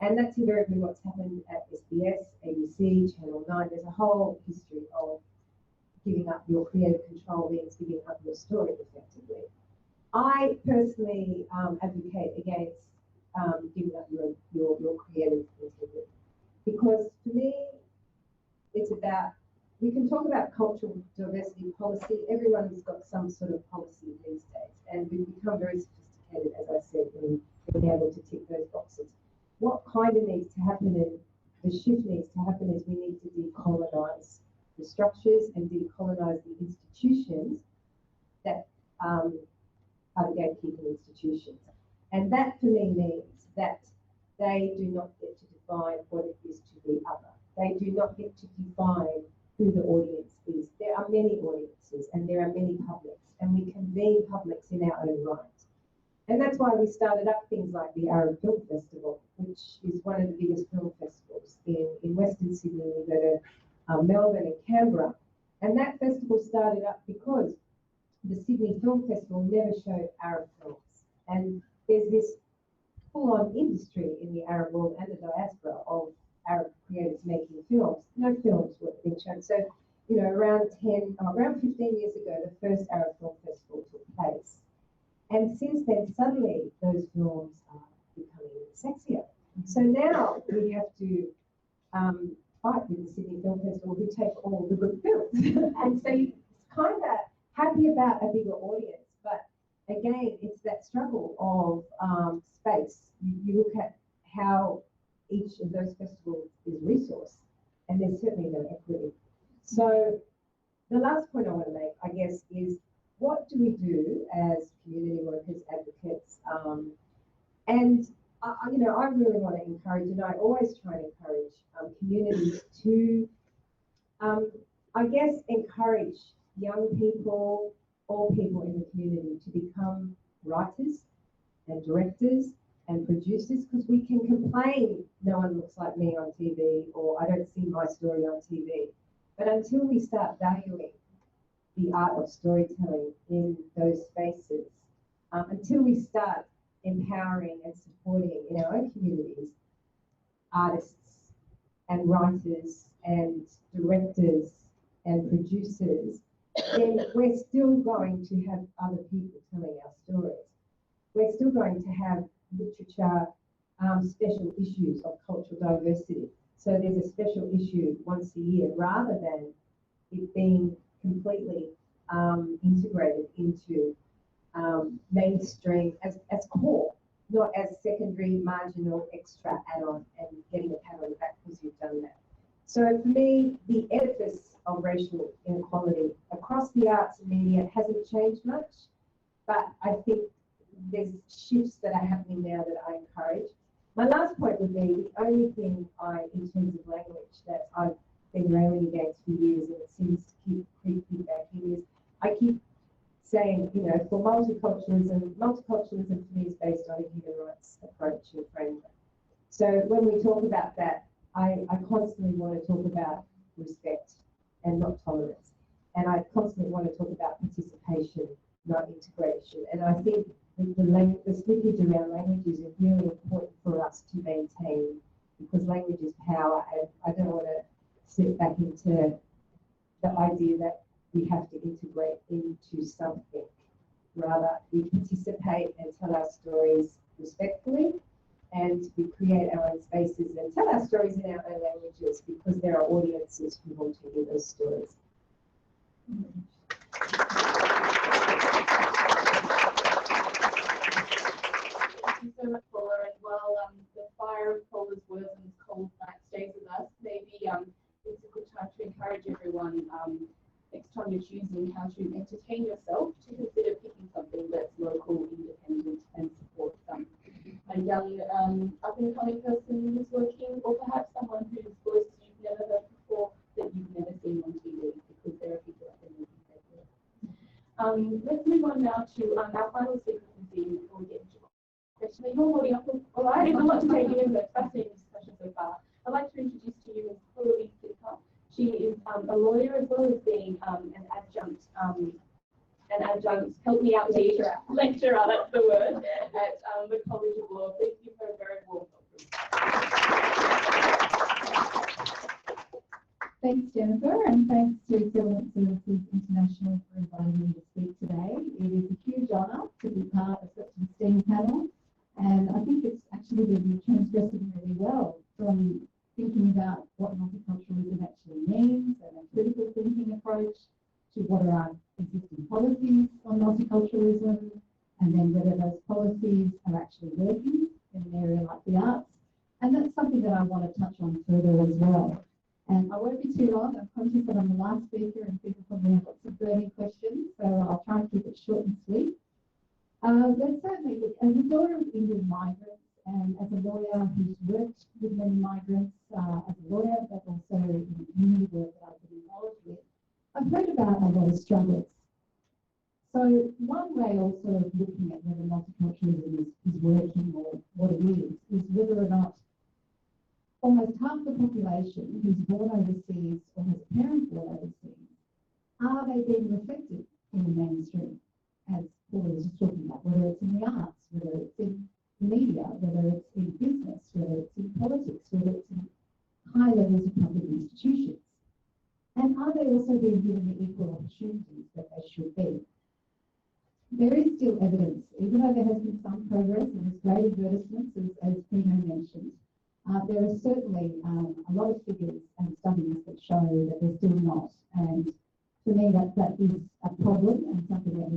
[SPEAKER 4] And that's invariably what's happened at SBS, ABC, Channel 9. There's a whole history of giving up your creative control means giving up your story effectively. I personally advocate against giving up your creative integrity, because for me, it's about, we can talk about cultural diversity policy. Everyone's got some sort of policy these days, and we've become very sophisticated, as I said, in being able to tick those boxes. What kind of needs to happen, and the shift needs to happen, is we need to decolonise the structures and decolonise the institutions that are the gatekeeping institutions. And that for me means that they do not get to define what it is to be other. They do not get to define who the audience is. There are many audiences and there are many publics, and we convene publics in our own right. And that's why we started up things like the Arab Film Festival, which is one of the biggest film festivals in Western Sydney. We go to Melbourne and Canberra. And that festival started up because the Sydney Film Festival never showed Arab films. And there's this full-on industry in the Arab world and the diaspora of Arab creators making films. No films were being shown. So, you know, around 15 years ago, the first Arab Film Festival took place. And since then, suddenly, those films are becoming sexier. So now we have to fight with the Sydney Film Festival, who take all the good films. And so it's kind of happy about a bigger audience. But again, it's that struggle of space. You look at how each of those festivals is resourced, and there's certainly no equity. So the last point I want to make, I guess, is what do we do as community workers, advocates? And you know, I really want to encourage, and I always try and encourage communities to, I guess, encourage young people, all people in the community to become writers and directors and producers, because we can complain no one looks like me on TV or I don't see my story on TV. But until we start valuing the art of storytelling in those spaces, until we start empowering and supporting in our own communities artists and writers and directors and producers, then we're still going to have other people telling our stories. We're still going to have literature special issues of cultural diversity. So there's a special issue once a year rather than it being completely integrated into mainstream as core, not as secondary, marginal, extra add-on and getting a pat on the back because you've done that. So for me, the edifice of racial inequality across the arts and media hasn't changed much, but I think there's shifts that are happening now that I encourage. My last point would be the only thing in terms of language that I've been railing against for years and it seems to keep creeping back in is I keep saying, for multiculturalism for me is based on a human rights approach and framework. So when we talk about that, I constantly want to talk about respect and not tolerance. And I constantly want to talk about participation, not integration. And I think the slippage around languages is really important for us to maintain because language is power. And I don't want to slip back into the idea that we have to integrate into something. Rather, we participate and tell our stories respectfully, and we create our own spaces and tell our stories in our own languages because there are audiences who want to hear those stories.
[SPEAKER 1] Thank you so much, Paula. And while the fire of Paula's words and this cold night stays with us, maybe it's a good time to encourage everyone next time you're choosing how to entertain yourself to consider picking something that's local, independent, and supports a young up-and-coming person who's working, or perhaps someone whose voice you've never heard before that you've never seen on TV, because there are people out there making great work. Let's move on now to our final speaker from the evening before we get into question. You're holding up all right. There's a lot to take in, but fascinating discussion so far. I'd like to introduce to you Ms. Chloe Fitter. She is a lawyer as well as being an adjunct, help me out, lecturer, that's the word, at the College of Law. Please give her a very warm welcome.
[SPEAKER 5] Thanks, Jennifer, and thanks to Settlement Services International for inviting me to speak today. It is a huge honour to be part of such an esteemed panel, and I think it's actually been transgressing really well from thinking about what multiculturalism actually means and a critical thinking approach to what are our existing policies on multiculturalism, and then whether those policies are actually working in an area like the arts. And that's something that I want to touch on further as well. And I won't be too long. I'm conscious that I'm the last speaker and people probably have lots of burning questions, so I'll try and keep it short and sweet. But certainly, as a daughter of Indian migrants and as a lawyer who's worked with many migrants, as a lawyer, but also in the community work that I've been involved with, I've heard about a lot of struggles. So one way also of looking at whether multiculturalism is working or what it is whether or not almost half the population who's born overseas or has a parent born overseas, are they being reflected in the mainstream, as Paula was just talking about, whether it's in the arts, whether it's in media, whether it's in business, whether it's in politics, whether it's in high levels of public institutions. And are they also being given the equal opportunities that they should be? There is still evidence, even though there has been some progress and there's great advertisements, as Pino mentioned, there are certainly a lot of figures and studies that show that they're still not. And for me, that is a problem and something that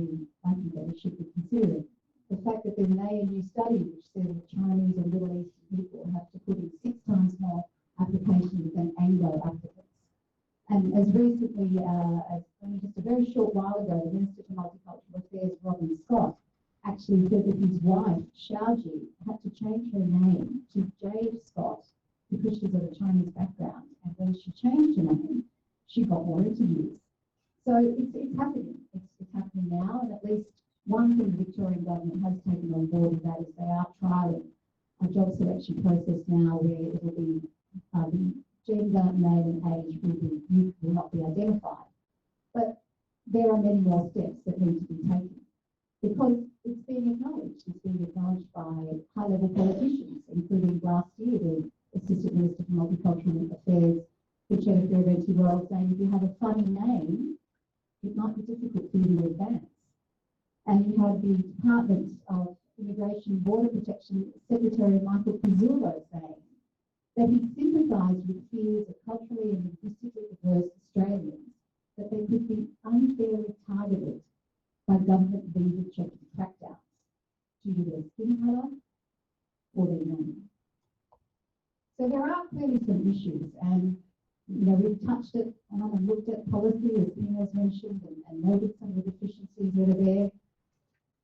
[SPEAKER 5] I think that we should be considering. The fact that there's an ANU study which says that Chinese and Middle Eastern people have to put in 6 times more applications than Anglo applicants. And as recently as only just a very short while ago, the Minister for Multicultural Affairs, Robin Scott, actually said that his wife, Xiaoji, had to change her name to Jade Scott because she's of a Chinese background. And when she changed her name, she got more interviews. So it's happening. It's happening now, and at least one thing the Victorian government has taken on board with that is they are trialling a job selection process now where it will be the gender, name, and age will not be identified. But there are many more steps that need to be taken because it's being acknowledged. It's being acknowledged by high-level politicians, including last year the Assistant Minister for Multicultural Affairs, Richard Fierventi-Royal, saying if you have a funny name, it might be difficult for you to advance. And you have the Department of Immigration and Border Protection Secretary Michael Pizzullo saying that he sympathised with fears of culturally and linguistically diverse Australians that they could be unfairly targeted by government visa checking crackdowns due to their skin colour or their name. So there are clearly some issues, and we've touched it on and looked at policy, as Ina's mentioned, and noted some of the deficiencies that are there.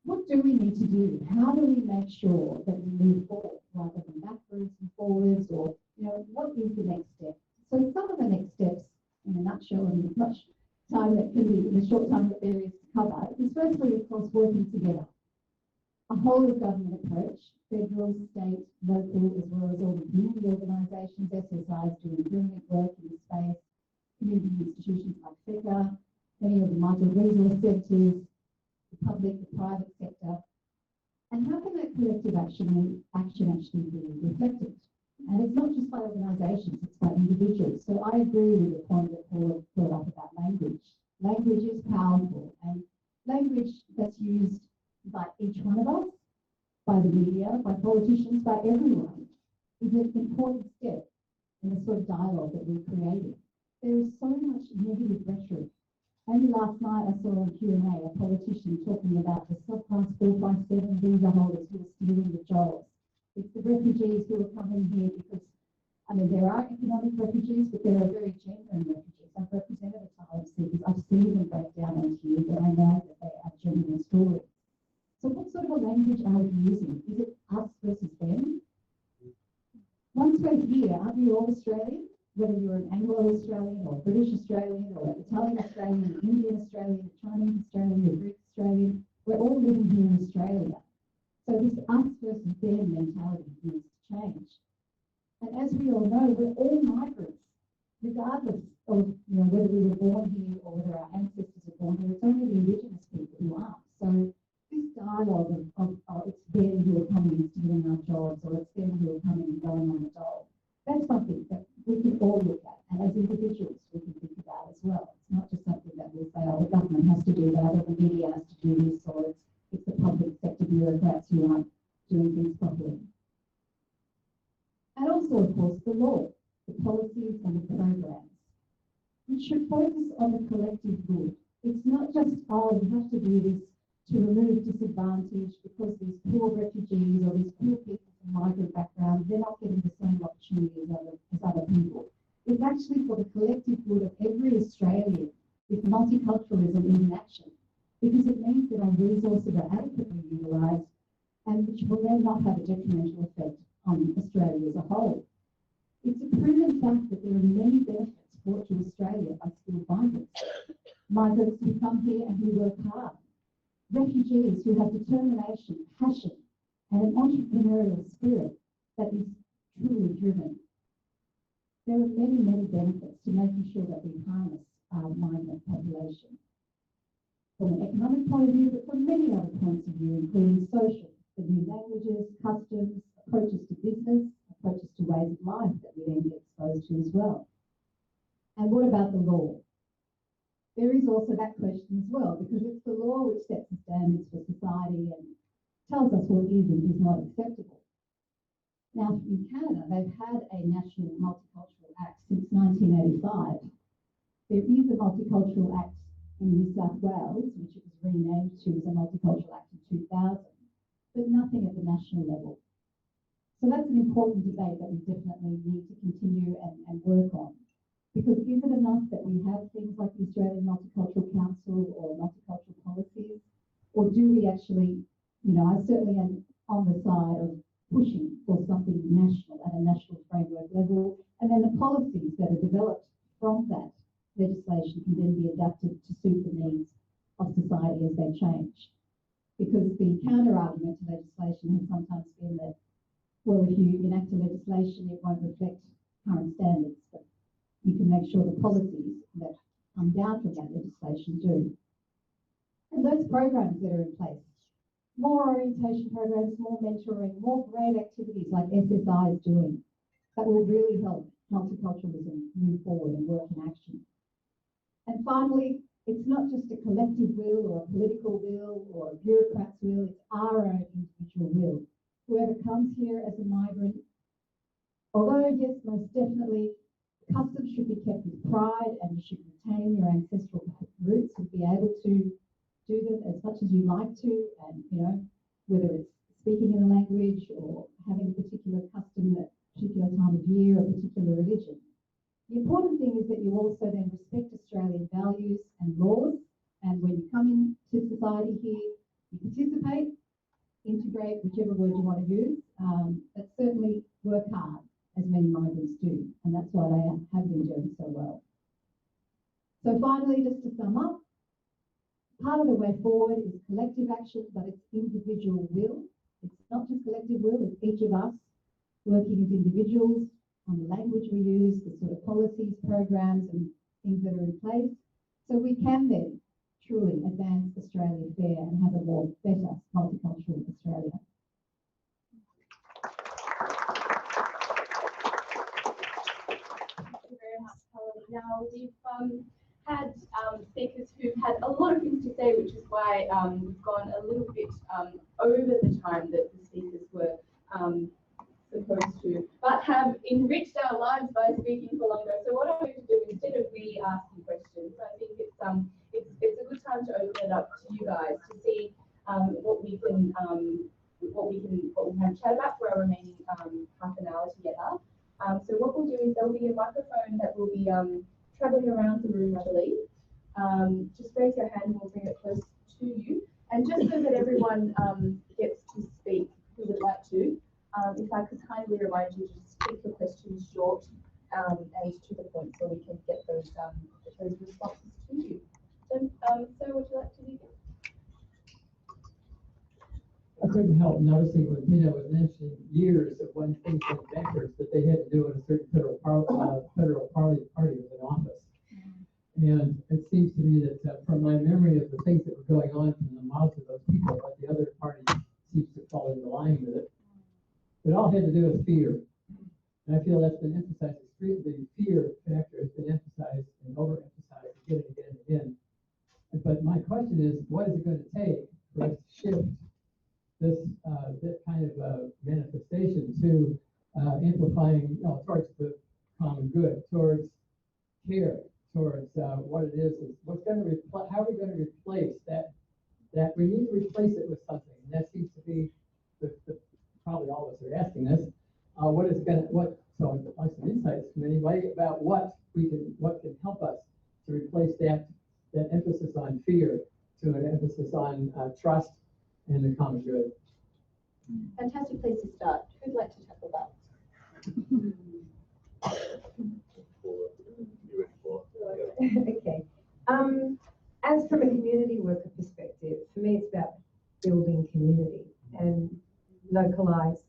[SPEAKER 5] What do we need to do? How do we make sure that we move forward rather than backwards and forwards, or what is the next step? So some of the next steps, in a nutshell, and as much time that can be, in the short time that there is to cover, is firstly, of course, working together. A whole of government approach, federal, state, local, as well as all the community organisations, SSIs doing brilliant work in the space, community institutions like FECA, many of the migrant resource centres, the public, the private sector. And how can that collective action actually be reflected? And it's not just by organisations, it's by individuals. So I agree with the point that Paul brought up about language. Language is powerful, and language that's used by each one of us, by the media, by politicians, by everyone, is an important step in the sort of dialogue that we're creating. There is so much negative rhetoric. Only last night I saw on Q&A a politician talking about the subclass 457 visa holders who are stealing the jobs. It's the refugees who are coming here because, there are economic refugees, but there are very genuine refugees. I've represented asylum seekers. I've seen them break down on tubes, and I know that they are genuine stories. So what sort of a language are we using? Is it us versus them? Once we're here, aren't we all Australian? Whether you're an Anglo-Australian or British Australian or Italian Australian, Indian Australian, Chinese Australian, or Greek Australian, we're all living here in Australia. So this us versus them mentality needs to change. And as we all know, we're all migrants, regardless of whether we were born here or whether our ancestors were born here. It's only the Indigenous people who aren't. So this dialogue of it's them who are coming and stealing our jobs, or it's them who are coming and going on the dole, that's something that we can all look at, and as individuals we can think about as well. It's not just something that we'll say, oh, the government has to do that, or the media has to do this, or it's the public sector bureaucrats who aren't doing things properly. And also, of course, the law, the policies and the programs, which should focus on the collective good. It's not just, oh, we have to do this to remove disadvantage because these poor refugees or these poor people from migrant backgrounds, they're not getting the same opportunity as other people. It's actually for the collective good of every Australian with multiculturalism in action, because it means that our resources are adequately utilised and which will then not have a detrimental effect on Australia as a whole. It's a proven fact that there are many benefits brought to Australia by skilled migrants. Migrants who come here and who work hard. Refugees who have determination, passion, and an entrepreneurial spirit that is truly driven. There are many, many benefits to making sure that we harness our migrant population. From an economic point of view, but from many other points of view, including social, the new languages, customs, approaches to business, approaches to ways of life that we then get exposed to as well. And what about the law? There is also that question as well, because it's the law which sets the standards for society and tells us what is and is not acceptable. Now, in Canada, they've had a National Multicultural Act since 1985. There is a Multicultural Act in New South Wales, which it was renamed to as a Multicultural Act in 2000, but nothing at the national level. So that's an important debate that we definitely need to continue and work on. Because is it enough that we have things like the Australian Multicultural Council or multicultural policies? Or do we actually, I certainly am on the side of pushing for something national at a national framework level, and then the policies that are developed from that legislation can then be adapted to suit the needs of society as they change. Because the counter argument to legislation has sometimes been that, well, if you enact a legislation, it won't reflect current standards, but you can make sure the policies that come down from that legislation do. And those programs that are in place, more orientation programs, more mentoring, more great activities like SSI is doing, that will really help multiculturalism move forward and work in action. And finally, it's not just a collective will or a political will or a bureaucrat's will, it's our own individual will. Whoever comes here as a migrant, although yes, most definitely, customs should be kept with pride and you should retain your ancestral roots and be able to do them as much as you like to, and whether it's speaking in a language or having a particular custom at a particular time of year or a particular religion. The important thing is that you also then respect Australian values and laws, and when you come into society here, you participate, integrate, whichever word you want to use, but certainly work hard, as many migrants do, and that's why they have been doing so well. So finally, just to sum up, part of the way forward is collective action, but it's individual will. It's not just collective will, it's each of us working as individuals on the language we use, the sort of policies, programs and things that are in place. So we can then truly advance Australia fair and have a more better multicultural Australia.
[SPEAKER 1] Thank you very much, Helen. Now, we've had speakers who've had a lot of things to say, which is why we've gone a little bit over the time that the speakers were supposed to, but have enriched our lives by speaking for longer. So what I'm going to do, instead of me asking questions, I think it's a good time to open it up to you guys to see what we can chat about for our remaining half an hour together. So what we'll do is there'll be a microphone that will be traveling around the room, I believe. Just raise your hand and we'll bring it close to you. And just so that everyone gets to speak who would like to, if I could kindly remind you to just keep your questions short and to the point so we can get those responses to you. So, Sarah, would you like to begin?
[SPEAKER 6] I couldn't help noticing when Pina was mentioning years of when things went backwards that they had to do in a certain federal party was in office. And it seems to me that from my memory of the things that were going on from the mouths of those people, but the other party seems to fall into line with it. It all had to do with fear. And I feel that's been emphasized. The fear factor has been emphasized and overemphasized again and again and again. But my question is, what is it going to take for us to shift that kind of manifestation to amplifying, towards the common good, towards care, towards what it is what's going to how are we going to replace that we need to replace it with something, and that seems to be the probably all of us are asking this. So I'd like some insights from anybody about what can help us to replace that emphasis on fear to an emphasis on trust and the common good.
[SPEAKER 1] Fantastic place to start. Who'd like to tackle that?
[SPEAKER 4] Okay. As from a community worker perspective, for me it's about building community and localised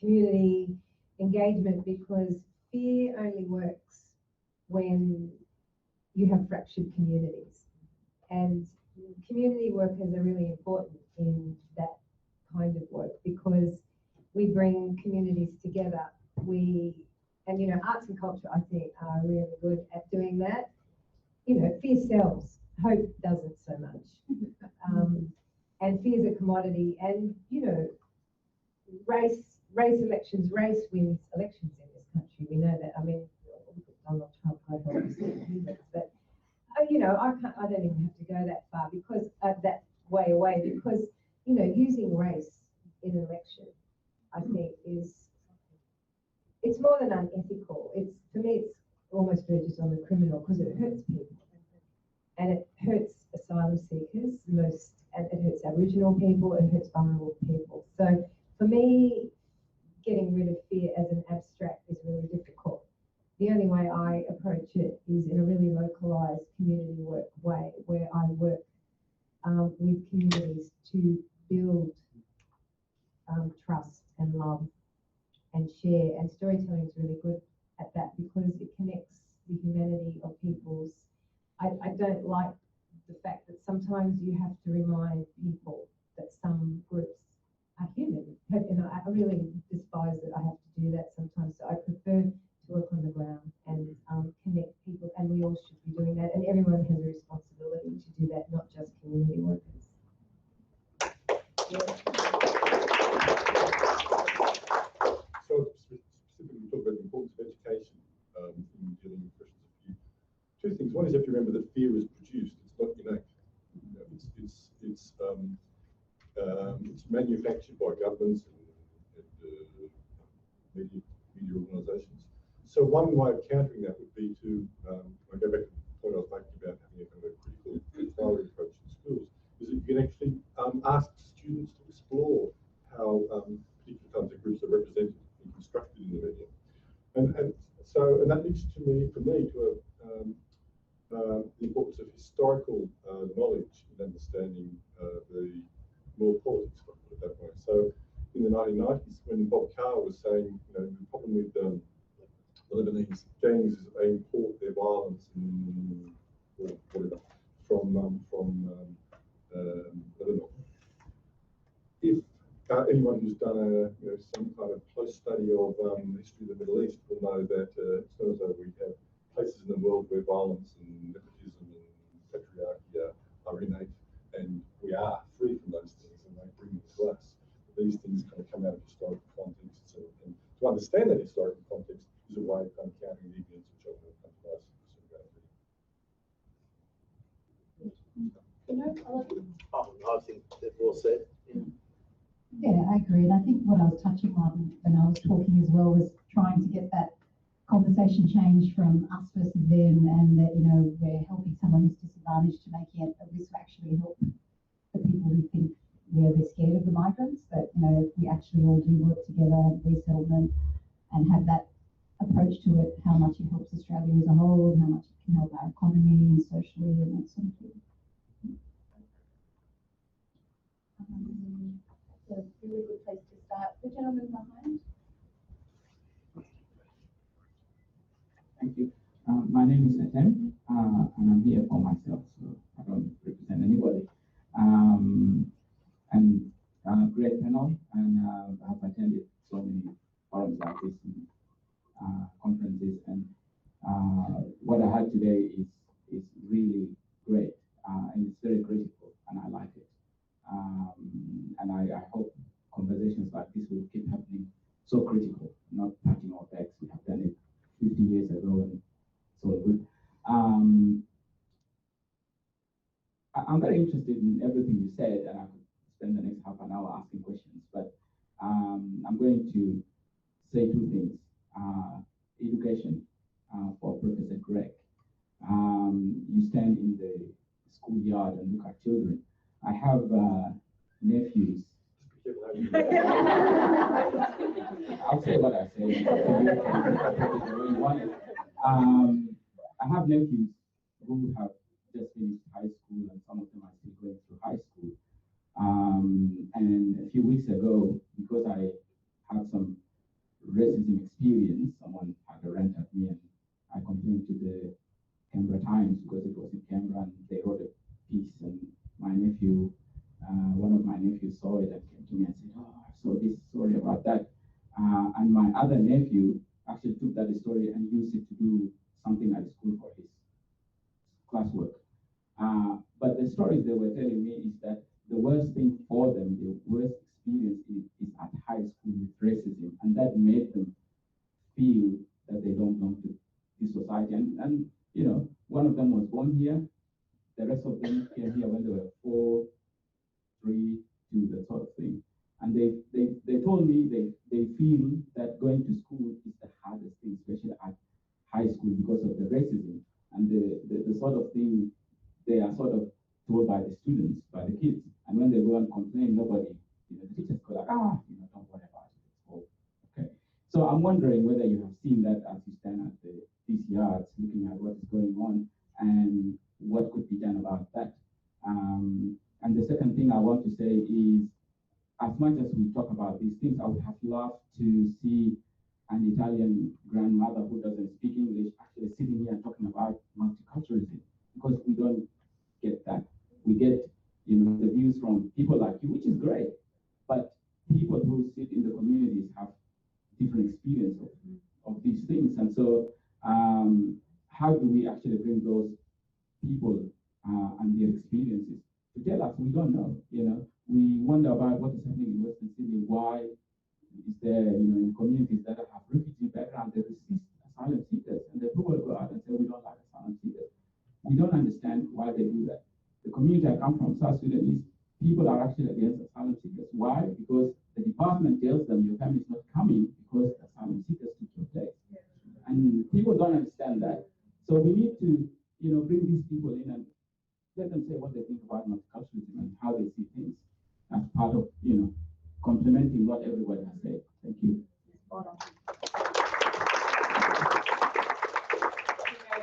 [SPEAKER 4] community engagement, because fear only works when you have fractured communities, and community workers are really important in that kind of work because we bring communities together. Arts and culture, I think, are really good at doing that. Fear sells, hope doesn't so much. And fear is a commodity, and race wins elections in this country. We know that. I mean, Donald Trump, I don't but I don't even have to go that far because that way away, because using race in an election, I think it's more than unethical. For me it's almost verges on the criminal, because it hurts people, and it hurts asylum seekers most, and it hurts Aboriginal people, it hurts vulnerable people. So for me, getting rid of fear as an abstract is really difficult. The only way I approach it is in a really localised community work way, where I work with communities to build trust and love and share. And storytelling is really good at that because it connects the humanity of people's. I don't like the fact that sometimes you have to remind people that some groups are human. And I really despise that I have to do that sometimes. So I prefer to work on the ground and connect people, and we all should be doing that. And everyone has a responsibility to do that, not just community workers.
[SPEAKER 2] So specifically talk about the importance of education in dealing with questions of fear. Two things. One is you have to remember that fear is produced. It's not innate. You know, it's manufactured by governments and media organisations. So one way of countering that would be to, I go back to the point I was making about having a kind of a critical inquiry approach in schools, is that you can actually ask students to explore how particular kinds of groups are represented and constructed in the media. And that leads to for me to the importance of historical knowledge in understanding the world politics, if I put it that way. So in the 1990s, when Bob Carr was saying, you know, the problem with the Lebanese gangs is that they import their violence or whatever from Lebanon. If anyone who's done some kind of close study of the history of the Middle East will know that it's not as though we have places in the world where violence and nepotism and patriarchy are innate, and we are free from those things, and they bring them to us. But these things kind of come out of historical context, and to understand that historical context is a way of kind of countering the ignorance which often comes to us.
[SPEAKER 3] I think they've all said.
[SPEAKER 5] Yeah, I agree. And I think what I was touching on when I was talking as well was trying to get that conversation changed from us versus them, and that, you know, we're helping someone who's disadvantaged to making it, but this will actually help the people who think they're scared of the migrants, that, you know, if we actually all do work together, resettlement, and have that approach to it, how much it helps Australia as a whole, and how much it can help our economy and socially and that sort of thing.
[SPEAKER 1] That's a really good place to start. The gentleman behind.
[SPEAKER 7] Thank you. My name is Etem, and I'm here for myself, so I don't represent anybody. And great panel, and I've attended so many forums like this and conferences, and what I had today is really great, and it's very critical, and I like it. And I hope conversations like this will keep happening. So critical, not patting our backs. We have done it 50 years ago, and so good. I'm very interested in everything you said, and I could spend the next half an hour asking questions, but I'm going to say two things. Education for Professor Greg. You stand in the schoolyard and look at children. I have nephews. I'll say what I say. I have nephews who have just finished high school, and some of them are still going through high school. And a few weeks ago, because I had some racism experience, someone had a rant at me, and I complained to the Canberra Times because it was in Canberra, and they wrote a piece, and my nephew, one of my nephews saw it and came to me and said, "Oh, I saw this story about that." And my other nephew actually took that story and used it to do something at school for his classwork. But the stories they were telling me is that the worst thing for them, the worst experience is at high school with racism, and that made them feel that they don't belong to this society. And you know, one of them was born here, the rest of them came here when they were 4, 3, 2, that sort of thing. And they told me they feel that going to school is the hardest thing, especially at high school, because of the racism and the sort of thing they are sort of told by the students, by the kids. And when they go and complain, nobody, you know, the teachers go like, don't worry about it. It's all okay. So I'm wondering whether you have seen that as you stand at these yards, looking at what is going on and what could be done about that. And the second thing I want to say is, as much as we talk about these things, I would have loved to see an Italian grandmother who doesn't speak English actually sitting here and talking about multiculturalism, because we don't get that. We get, the views from people like you, which is great, but people who sit in the communities have different experience of these things. And so how do we actually bring those people and their experiences to tell us? We don't know, we wonder about what is happening in Western Sydney. Why is there, in communities that have refugee background, they resist asylum seekers, and the people go out and say, we don't like asylum seekers. We don't understand why they do that. The community I come from, South Sudanese, people are actually against asylum seekers. Why? Because the department tells them your family is not coming because asylum seekers took your place. And people don't understand that. So we need to, bring these people in and let them say what they think about multiculturalism and how they see things as part of, complementing what everybody has said. Thank you.
[SPEAKER 1] Very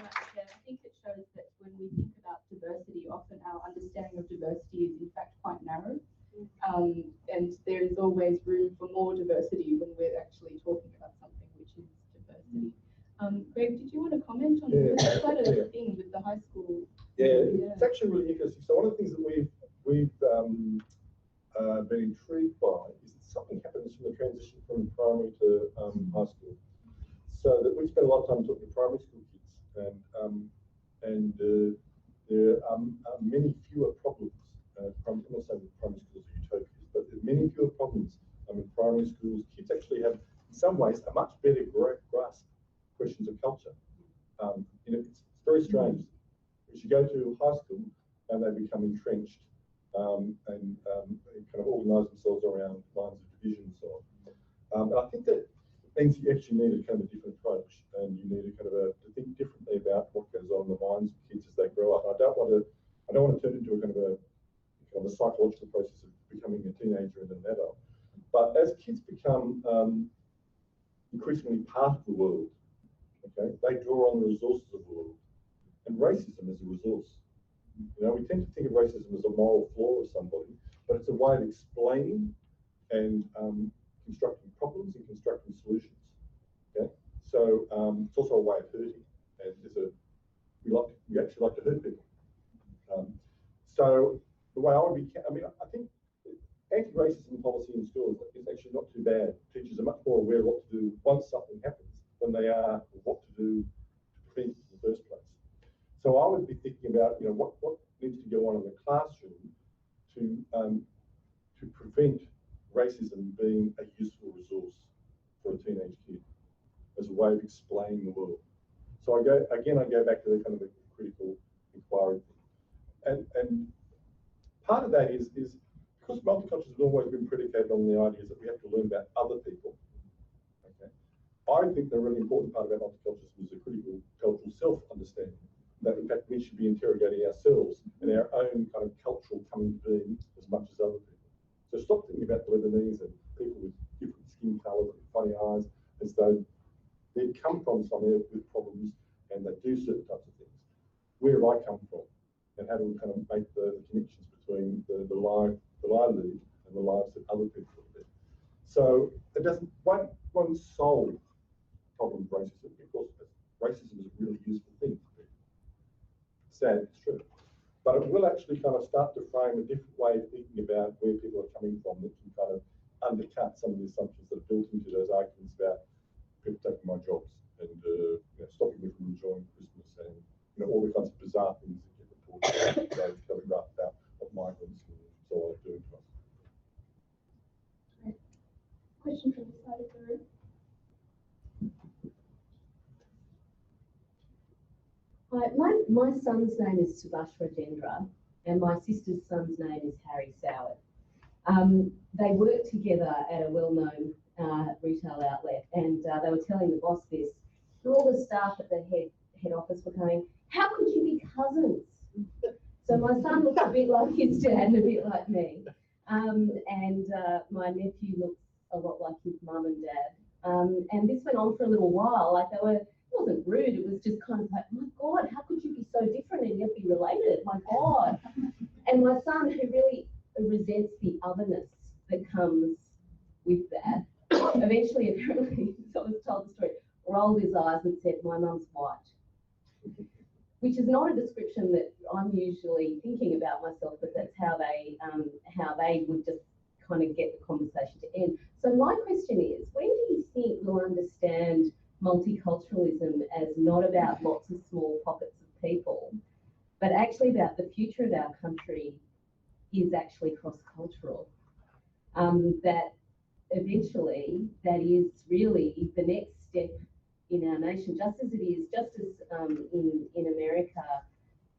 [SPEAKER 1] much, Chair. I think it shows that when we think about diversity, often our understanding of diversity is in fact quite narrow. And there is always room for more diversity when we're actually talking about something which is diversity. Greg, did you want to comment on this? Quite a thing with the high school.
[SPEAKER 2] It's actually really interesting. So one of the things that we've been intrigued by is that something happens from the transition from primary to high school. So that we spend a lot of time talking to primary school kids, and there are many fewer problems. I'm not saying that primary schools are utopias, but there are many fewer problems in primary schools. Kids actually have, in some ways, a much better grasp of questions of culture. It's very strange. As you go to high school, and they become entrenched and kind of organise themselves around lines of division and so on. And I think that means you actually need a kind of a different approach, and you need to to think differently about what goes on in the minds of kids as they grow up. And I don't want to turn into a kind of a psychological process of becoming a teenager and an adult. But as kids become increasingly part of the world, okay, they draw on the resources of the world, and racism is a resource. We tend to think of racism as a moral flaw of somebody, but it's a way of explaining and constructing problems and constructing solutions. Okay, so it's also a way of hurting, and we actually like to hurt people. So the way I would be, I think anti-racism policy in schools is actually not too bad. Teachers are much more aware of what to do once something happens than they are of what to do to prevent it in the first place. So I would be thinking about, what needs to go on in the classroom to prevent racism being a useful resource for a teenage kid as a way of explaining the world. So I go back to the kind of the critical inquiry thing. And part of that is because multiculturalism has always been predicated on the ideas that we have to learn about other people. Okay, I think the really important part about multiculturalism is a critical cultural self-understanding. That in fact we should be interrogating ourselves and our own kind of cultural coming to being as much as other people. So stop thinking about the Lebanese and people with different skin colours and funny eyes as though they come from somewhere with problems and they do certain types of things. Where have I come from? And how do we kind of make the connections between the life that I lead and the lives that other people live? So it won't solve the problem of racism, because racism is a really useful thing for people. Sad, it's true. But it will actually kind of start to frame a different way of thinking about where people are coming from that can kind of undercut some of the assumptions that are built into those arguments about people taking my jobs and stopping me from enjoying Christmas and all the kinds of bizarre things that get reported coming up about what migrants and so on are doing to us.
[SPEAKER 1] Question from the side of the room.
[SPEAKER 8] Hi, my son's name is Subhash Rajendra, and my sister's son's name is Harry Soward. They work together at a well-known retail outlet, and they were telling the boss this. All the staff at the head office were going, "How could you be cousins?" So my son looks a bit like his dad and a bit like me, and my nephew looks a lot like his mum and dad. And this went on for a little while. Like it wasn't rude. It was just kind of like, my God, how could you be so different and yet be related? My God. And my son, who really resents the otherness that comes with that, eventually, apparently, so I was told the story, rolled his eyes and said, "My mum's white," which is not a description that I'm usually thinking about myself, but that's how they would just kind of get the conversation to end. So my question is, when do you think we'll understand multiculturalism as not about lots of small pockets of people, but actually about the future of our country is actually cross-cultural? That eventually that is really the next step in our nation, just as in America,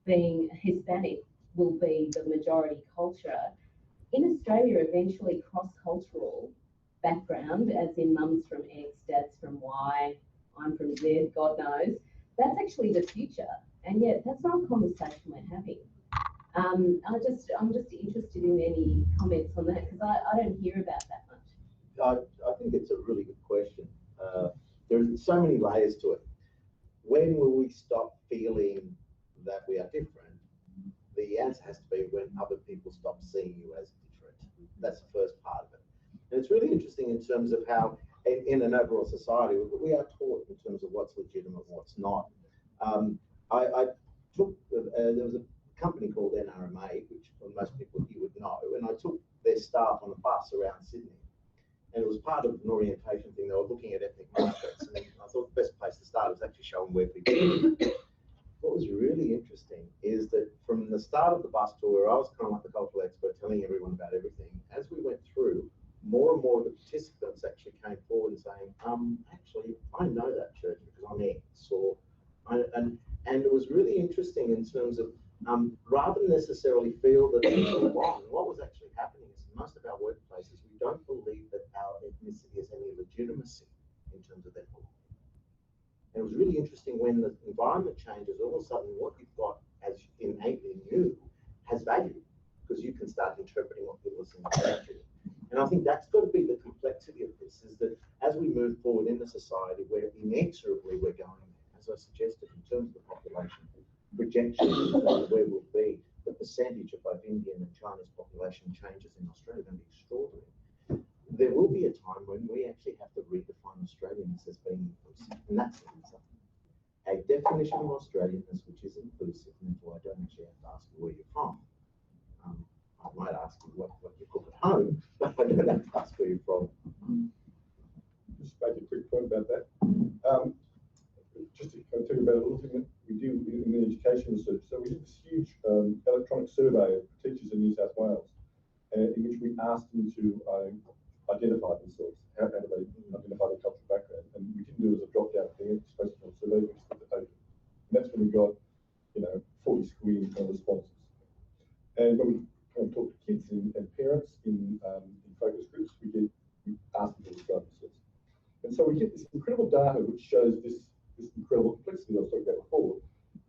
[SPEAKER 8] being Hispanic will be the majority culture. In Australia, eventually cross-cultural background, as in mum's from X, dad's from Y, I'm from Z, God knows, that's actually the future. And yet that's not a conversation we're having. I'm just interested in any comments on that, because I don't hear about that much.
[SPEAKER 3] I think it's a really good question. There's so many layers to it. When will we stop feeling that we are different? The answer has to be when other people stop seeing you as different. That's the first part of it. And it's really interesting in terms of how, in an overall society, we are taught in terms of what's legitimate and what's not. I took, there was a company called NRMA, which most people here would know, and I took their staff on a bus around Sydney. And it was part of an orientation thing. They were looking at ethnic markets, and I thought the best place to start was actually showing where people live. What was really interesting is that from the start of the bus tour, where I was kind of like the cultural expert telling everyone about everything, as we went through, more and more of the participants actually came forward and saying, actually, I know that church because I'm X, and it was really interesting in terms of, rather than necessarily feel that they were wrong, what was actually happening is in most of our workplaces, we don't believe that our ethnicity has any legitimacy in terms of their belonging. And it was really interesting when the environment changes, all of a sudden what you've got as innately new has value, because you can start interpreting what people are saying about you. And I think that's got to be the complexity of this, is that as we move forward in the society, where inexorably we're going there, as I suggested, in terms of the population, projections of where we'll be, the percentage of both Indian and Chinese population changes in Australia are going to be extraordinary. There will be a time when we actually have to redefine Australianness as being inclusive, and that's a definition of Australianness which is inclusive, and therefore I don't actually have to ask you where you're from. I might ask you what you cook at home, but I don't have to ask where you're from.
[SPEAKER 2] Just make a quick point about that. Just to tell you about a little thing that we do in the education research. So we did this huge electronic survey of teachers in New South Wales, in which we asked them to identify themselves. How do they identify their cultural background? And we didn't do it as a drop-down thing. It's supposed to be on survey. We just put it open. And that's when we got, 40 screening kind of responses. And when we kind of talk to kids and parents in focus groups, we ask them to describe themselves. And so we get this incredible data which shows this incredible complexity that I was talking about before.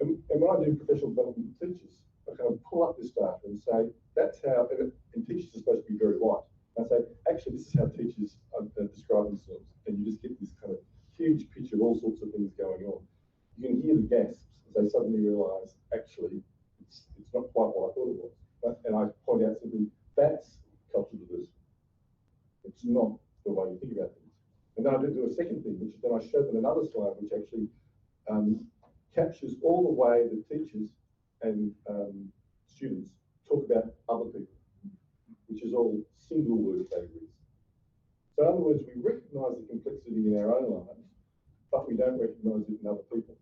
[SPEAKER 2] And when I do professional development with teachers, I kind of pull up this data and say, that's how, and teachers are supposed to be very white. And I say, actually, this is how teachers describe themselves. And you just get this kind of huge picture of all sorts of things going on. You can hear the gasps as they suddenly realise, actually, it's not quite what I thought it was. And I point out simply, that's cultural diversity. It's not the way you think about things. And then I do a second thing, which then I show them another slide, which actually captures all the way that teachers and students talk about other people, which is all single word categories. So in other words, we recognise the complexity in our own lives, but we don't recognise it in other people.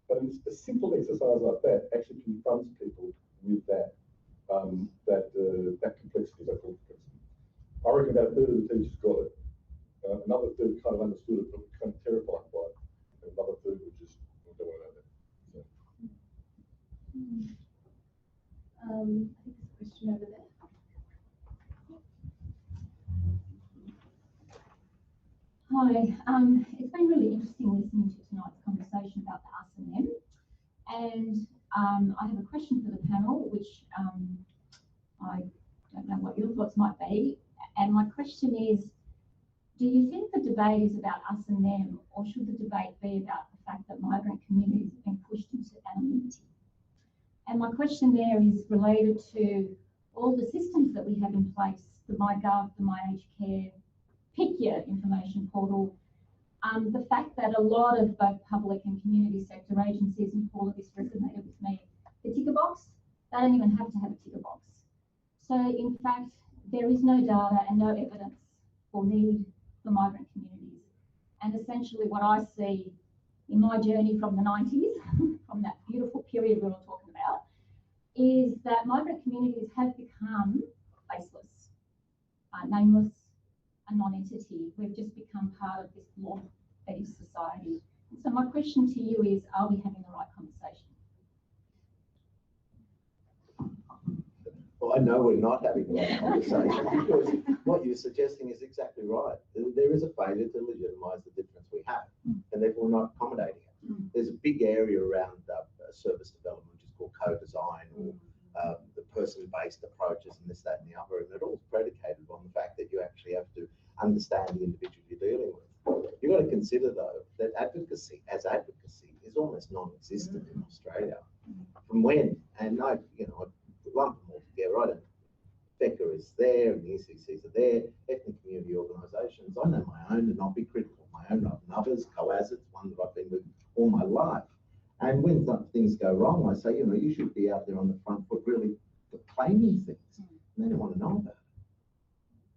[SPEAKER 2] But a simple exercise like that actually confronts people with that complexity, that complexity. I reckon about a third of the teachers got it. Another third kind of understood it, but were kind of terrified by it. And another third were just, I don't want to know that. So.
[SPEAKER 1] I think there's a question over there.
[SPEAKER 5] Hi, it's been really interesting listening to tonight's conversation about the us and them. And I have a question for the panel, which I don't know what your thoughts might be. And my question is, do you think the debate is about us and them, or should the debate be about the fact that migrant communities have been pushed into anonymity?
[SPEAKER 9] And my question there is related to all the systems that we have in place, the MyGov, the MyAgeCare, pick your information portal. The fact that a lot of both public and community sector agencies, and all of this resonated with me, the ticker box, they don't even have to have a ticker box. So in fact, there is no data and no evidence for need for migrant communities. And essentially what I see in my journey from the 90s, from that beautiful period we were talking about, is that migrant communities have become faceless, nameless, a non-entity. We've just become part of this blob that is society. And so my question to you is, are we having the right conversation?
[SPEAKER 3] Well, I know we're not having the right conversation because what you're suggesting is exactly right. There is a failure to legitimise the difference we have, and therefore we're not accommodating it. There's a big area around service development, which is called co-design, or the person-based approaches, and this, that, and the other, and it all predicated on the fact that you actually have to understand the individual you're dealing with. You've got to consider, though, that advocacy, as advocacy, is almost non-existent in Australia. From when, and I, lump them all together, I don't. Becca is there, and the ECCs are there, ethnic community organisations. I know my own, and I'll be critical of my own, rather than others. COASIT's one that I've been with all my life. And when things go wrong, I say, you should be out there on the front foot, really claiming things. And they don't want to know about it.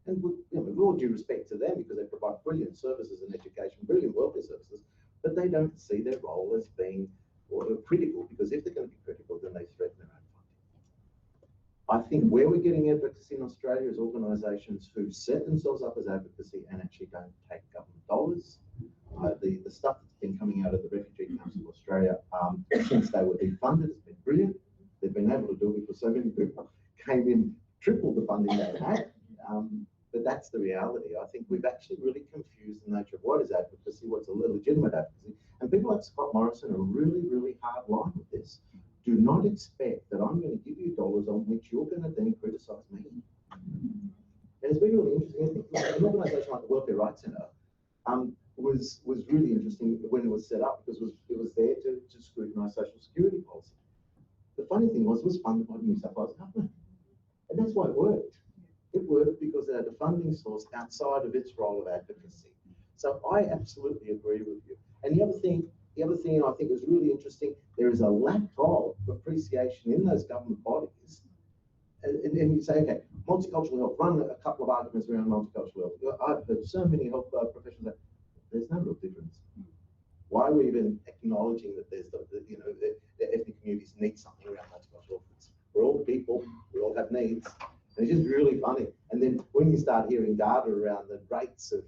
[SPEAKER 3] And with all due respect to them, because they provide brilliant services and education, brilliant welfare services, but they don't see their role as being critical, because if they're going to be critical, then they threaten their own funding. I think where we're getting advocacy in Australia is organisations who set themselves up as advocacy and actually don't take government dollars. The stuff that's been coming out of the Refugee Council of Australia since they were defunded has been brilliant. They've been able to do it because so many people came in, tripled the funding they had. But that's the reality. I think we've actually really confused the nature of what is advocacy, what's a legitimate advocacy. And people like Scott Morrison are really, really hard line with this. Do not expect that I'm going to give you dollars on which you're going to then criticise me. And it's been really interesting. An organisation like the Welfare Rights Centre was really interesting when it was set up, because it was there to scrutinise social security policy. The funny thing was, it was funded by the New South Wales government. And that's why it worked. It worked because it had a funding source outside of its role of advocacy. So I absolutely agree with you. And the other thing I think is really interesting, there is a lack of appreciation in those government bodies. And you say, okay, multicultural health, run a couple of arguments around multicultural health. I've heard so many health professionals say, there's no real difference. Why are we even acknowledging that there's the ethnic communities need something around multicultural health? We're all people, we all have needs. And it's just really funny. And then when you start hearing data around the rates of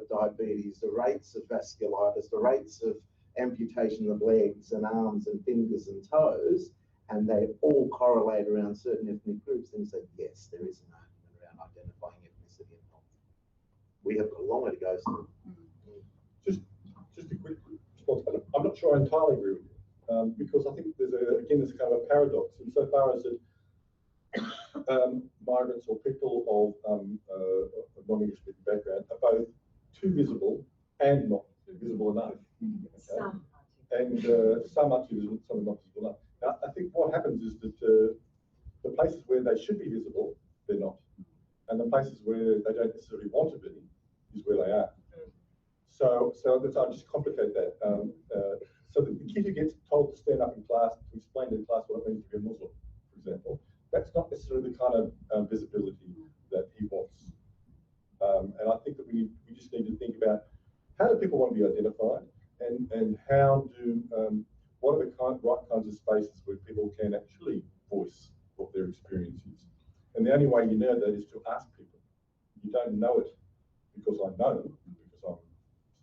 [SPEAKER 3] diabetes, the rates of vasculitis, the rates of amputation of legs and arms and fingers and toes, and they all correlate around certain ethnic groups, then you say, yes, there is an argument around identifying ethnicity and health. We have got a long way to go still.
[SPEAKER 2] Just a quick response. I'm not sure I entirely agree with you, because I think there's kind of a paradox insofar as that migrants or people of non-English speaking background are both too visible and not visible enough. Okay? And some are too visible, some are not visible enough. Now, I think what happens is that the places where they should be visible, they're not. And the places where they don't necessarily want to be is where they are. So that's, I'll just complicate that. So the kid who gets told to stand up in class to explain to the class what it means to be a Muslim, for example, that's not necessarily the kind of visibility that he wants. And I think that we just need to think about how do people want to be identified, and how do what are the right kinds of spaces where people can actually voice what their experience is. And the only way you know that is to ask people. You don't know it because I know, because I'm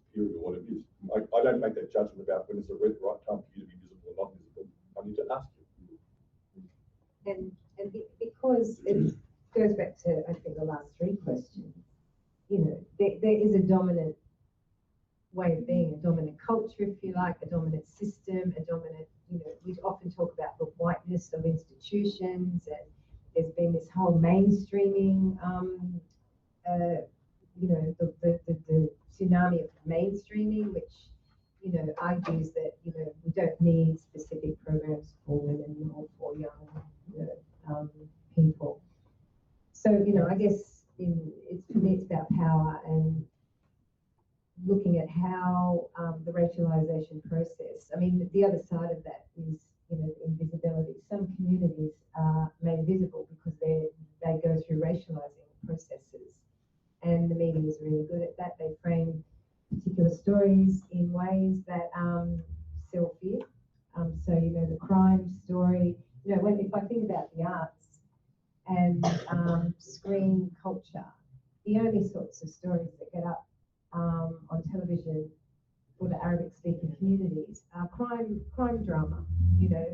[SPEAKER 2] superior or what it is. I don't make that judgment about when it's the right time for you to be visible or not visible. I need to ask you.
[SPEAKER 4] And because it goes back to, I think, the last three questions, there is a dominant way of being, a dominant culture, if you like, a dominant system, a dominant, we often talk about the whiteness of institutions, and there's been this whole mainstreaming, the tsunami of mainstreaming, which argues that, we don't need specific programs for women or for young, people. So, I guess for me, it's about power and looking at how the racialization process. I mean, the other side of that is, invisibility. Some communities are made visible because they go through racializing processes, and the media is really good at that. They frame particular stories in ways that sell fear. So, the crime story. If I think about the arts and screen culture, the only sorts of stories that get up on television for the Arabic-speaking communities are crime drama,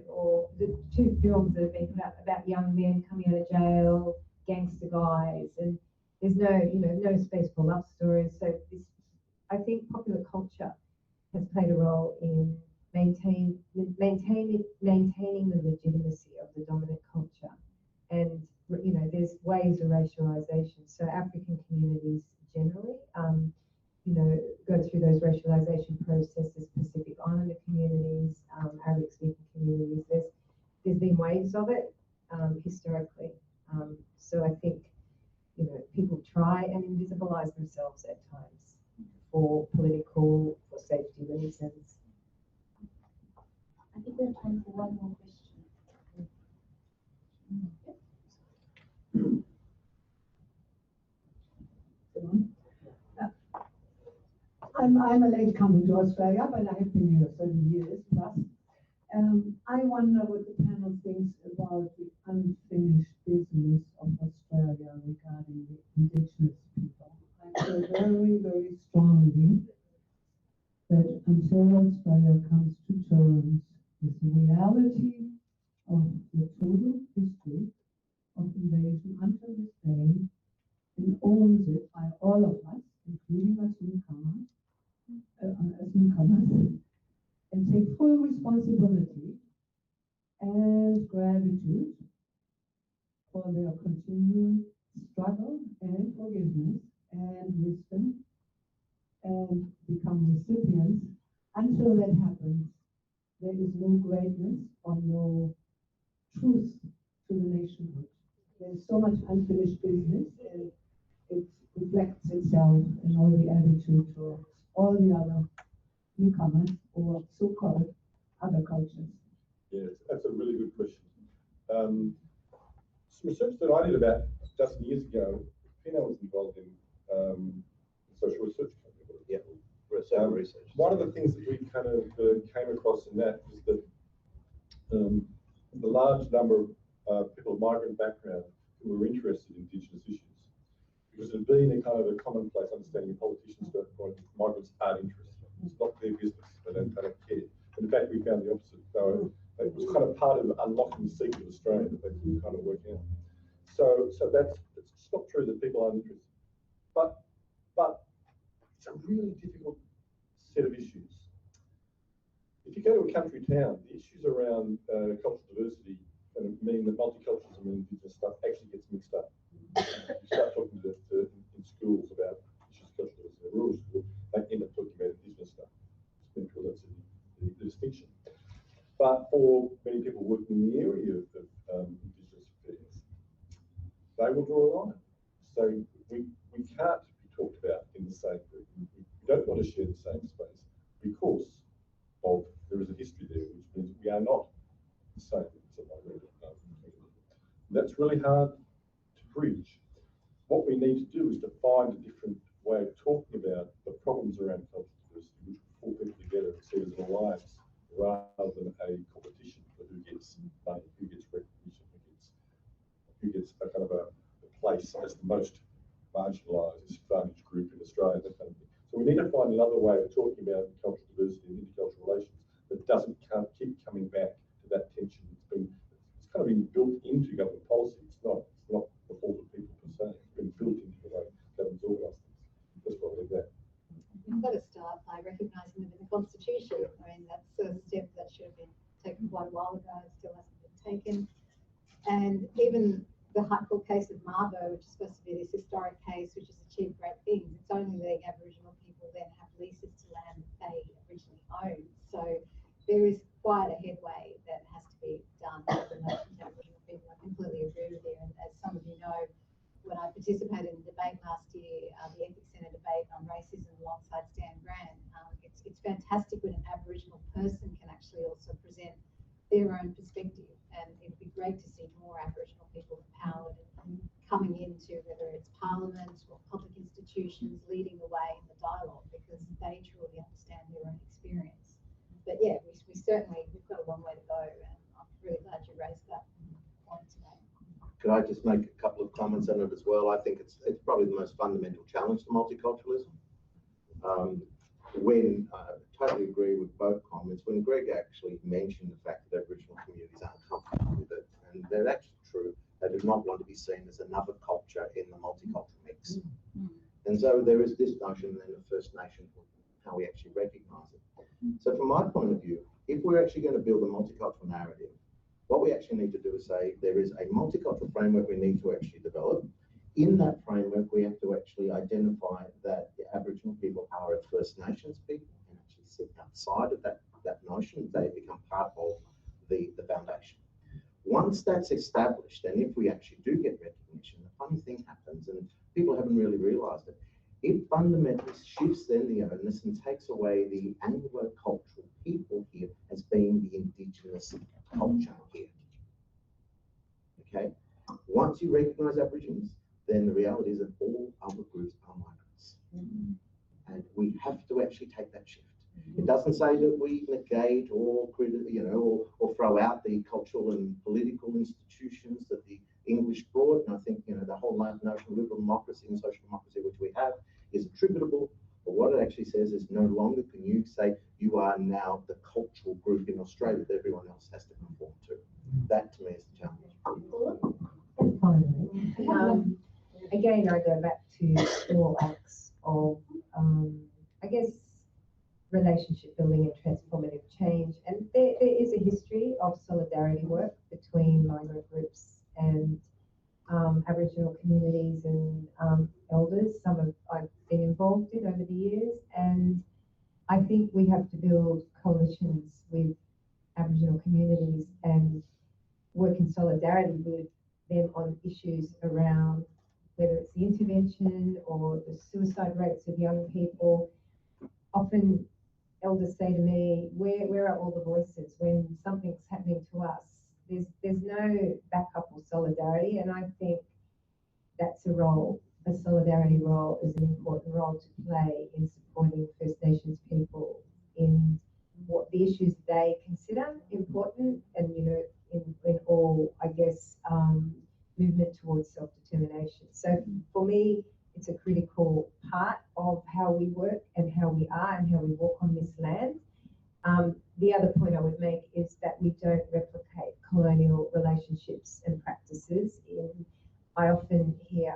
[SPEAKER 4] or the 2 films that have been put out about young men coming out of jail, gangster guys, and there's no space for love stories. So I think popular culture has played a role in maintaining the legitimacy of the dominant culture. And, there's waves of racialization. So African communities generally, go through those racialization processes, Pacific Islander communities, Arabic-speaking communities. There's been waves of it historically. So I think, people try and invisibilize themselves at times for safety reasons.
[SPEAKER 9] I think we have time for one more question.
[SPEAKER 10] I'm a late comer to Australia, but I have been here 30 years plus. I wonder what the panel thinks about the unfinished business of Australia regarding the Indigenous people. I feel very, very strongly that until Australia comes to terms with the reality of the total history of invasion until this day, and owns it by all of us, including us newcomers, and take full responsibility and gratitude for their continued struggle and forgiveness and wisdom, and become recipients. Until that happens, there is no greatness or no truth to the nationhood. There's so much unfinished business, and it reflects itself in all the attitude towards all the other newcomers or so-called other cultures.
[SPEAKER 2] Yes, that's a really good question. Some research that I did about just years ago, Pina was involved in social research company.
[SPEAKER 3] Yeah, research.
[SPEAKER 2] One of the things that we kind of came across in that is that the large number of people of migrant background who were interested in Indigenous issues. Because it had been a kind of a commonplace understanding of politicians that migrants aren't interested. It's not their business. They don't kind of care. And in fact, we found the opposite. So it was kind of part of unlocking the secret of Australia that they could kind of work out. So it's not true that people aren't interested. But it's a really difficult set of issues. If you go to a country town, the issues around cultural diversity kind of mean that multiculturalism and Indigenous stuff actually gets mixed up. You start talking in schools about issues of cultural diversity in a rural school, they end up talking about Indigenous stuff, because that's the distinction. But for many people working in the area of Indigenous affairs, they will draw a line. So we can't be talked about in the same group. We don't want to share the same space because of there is a history there, which means we are not the same. That's really hard to bridge. What we need to do is to find a different way of talking about the problems around cultural diversity, which will pull people together and see it as an alliance rather than a competition for who gets money, who gets recognition, who gets a kind of a place as the most marginalised, disadvantaged group in Australia, that kind of thing. So we need to find another way of talking about cultural diversity and intercultural relations that doesn't keep coming back to that tension. It's kind of been built into government policy. It's not the fault of people per se. It's been built into the way governments organise things. That's why I leave that.
[SPEAKER 11] We've got to start by recognising them in the Constitution. I mean, that's a step that should have been taken quite a while ago. It still hasn't been taken. And even the High Court case of Mabo, which is supposed to be this historic case, which has achieved great things, it's only letting Aboriginal people then have leases to land that they originally there is quite a headway that has to be done with the notion of Aboriginal people. I completely agree with you. And as some of you know, when I participated in the debate last year, the Ethics Centre debate on racism alongside Stan Grant, it's fantastic when an Aboriginal person can actually also present their own perspective. And it'd be great to see more Aboriginal people empowered and coming into whether it's Parliament or public institutions leading the way in the dialogue, because they truly understand their own experience. But yeah, we certainly, we've got a long way to go, and I'm really glad you raised that point today.
[SPEAKER 3] Could I just make a couple of comments on it as well? I think it's probably the most fundamental challenge to multiculturalism. When I totally agree with both comments, when Greg actually mentioned the fact that Aboriginal communities aren't comfortable with it, and they're actually true, they do not want to be seen as another culture in the multicultural mix. And so there is this notion then of First Nation, how we actually recognise it. So from my point of view, if we're actually going to build a multicultural narrative, what we actually need to do is say there is a multicultural framework we need to actually develop. In that framework, we have to actually identify that the Aboriginal people are First Nations people and actually sit outside of that notion. They become part of the foundation. Once that's established, and if we actually do get recognition, the funny thing happens, and people haven't really realised it, it fundamentally shifts then the onus and takes away the Anglo-cultural people here as being the Indigenous culture here. Okay? Once you recognise Aborigines, then the reality is that all other groups are migrants. And we have to actually take that shift. It doesn't say that we negate or or throw out the cultural and political institutions that the English brought. And I think the whole notion of liberal democracy and social democracy which we have is attributable. But what it actually says is no longer can you say you are now the cultural group in Australia that everyone else has to conform to. That to me is the challenge.
[SPEAKER 4] And finally, again, I go back to small acts of, I guess, relationship building and transformative change. And there is a history of solidarity work between migrant groups and Aboriginal communities and elders. Some of I've been involved in over the years, and I think we have to build coalitions with Aboriginal communities and work in solidarity with them on issues around whether it's the intervention or the suicide rates of young people. Often elders say to me, where are all the voices when something's happening to us? There's no backup or solidarity, and I think that's a solidarity role is an important role to play in supporting First Nations people in what the issues they consider important, and in all, I guess, movement towards self-determination. So for me, it's a critical part of how we work and how we are and how we walk on this land. The other point I would make is that we don't replicate colonial relationships and practices. I often hear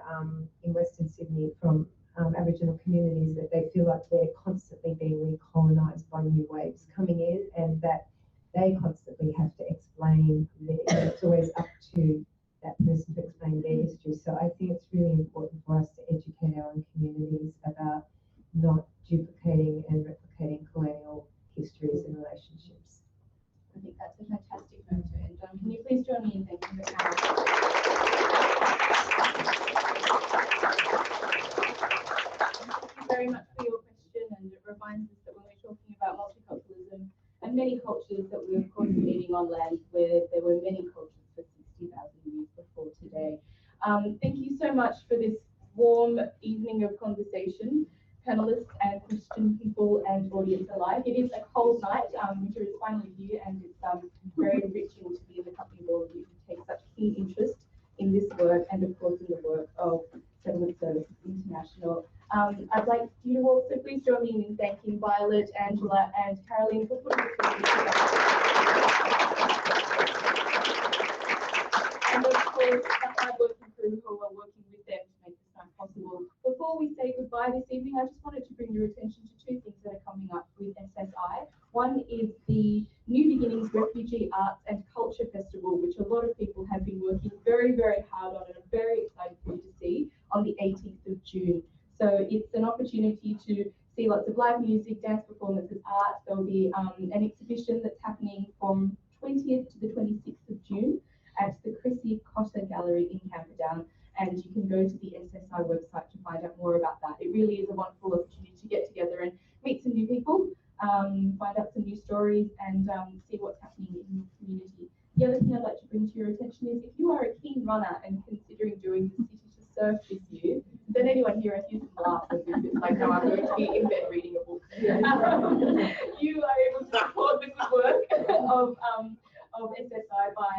[SPEAKER 4] in Western Sydney from Aboriginal communities that they feel like they're constantly being recolonised by new waves coming in, and that they constantly have to explain. It's always up to that person to explain their history. So I think it's really important for us to educate our own communities about not duplicating and replicating colonial histories and relationships.
[SPEAKER 1] I think that's a fantastic note to end on. Can you please join me in thanking the panel? Thank you very much for your question, and it reminds us that when we're talking about multiculturalism and many cultures, that we're of course meeting on land where there were many cultures for 60,000 years before today. Thank you so much for this warm evening of conversation, panelists and Christian people and audience alike. It is a cold night, winter is finally here, and it's very enriching to be in the company of all of you who take such keen interest in this work and of course in the work of Settlement Services International. I'd like you to also please join me in thanking Violet, Angela and Caroline for putting this together. And of course, the hard-working crew who are working with them to make this night possible. Before we say goodbye this evening, I just wanted to bring your attention to two things that are coming up with SSI. One is the New Beginnings Refugee Arts and Culture Festival, which a lot of people have been working very, very hard on, and I'm very excited for you to see on the 18th of June. So it's an opportunity to see lots of live music, dance performances, art. There'll be an exhibition that's happening from 20th to the 26th of June at the Chrissy Cotter Gallery in Camperdown. And you can go to the SSI website to find out more about that. It really is a wonderful opportunity to get together and meet some new people, find out some new stories, and see what's happening in your community. The other thing I'd like to bring to your attention is if you are a keen runner and considering doing the City to Surf this year, then anyone here, if you can laugh as if it's like, no, I'm going to be in bed reading a book. You are able to support the good work of SSI by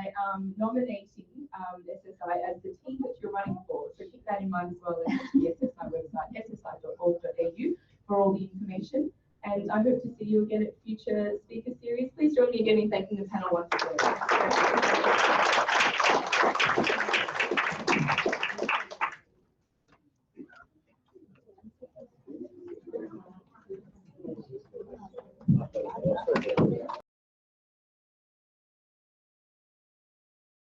[SPEAKER 1] nominating SSI as the team that you're running for. So keep that in mind as well as the SSI website, ssi.org.au, for all the information. And I hope to see you again at future speaker series. Please join me again in thanking the panel once again.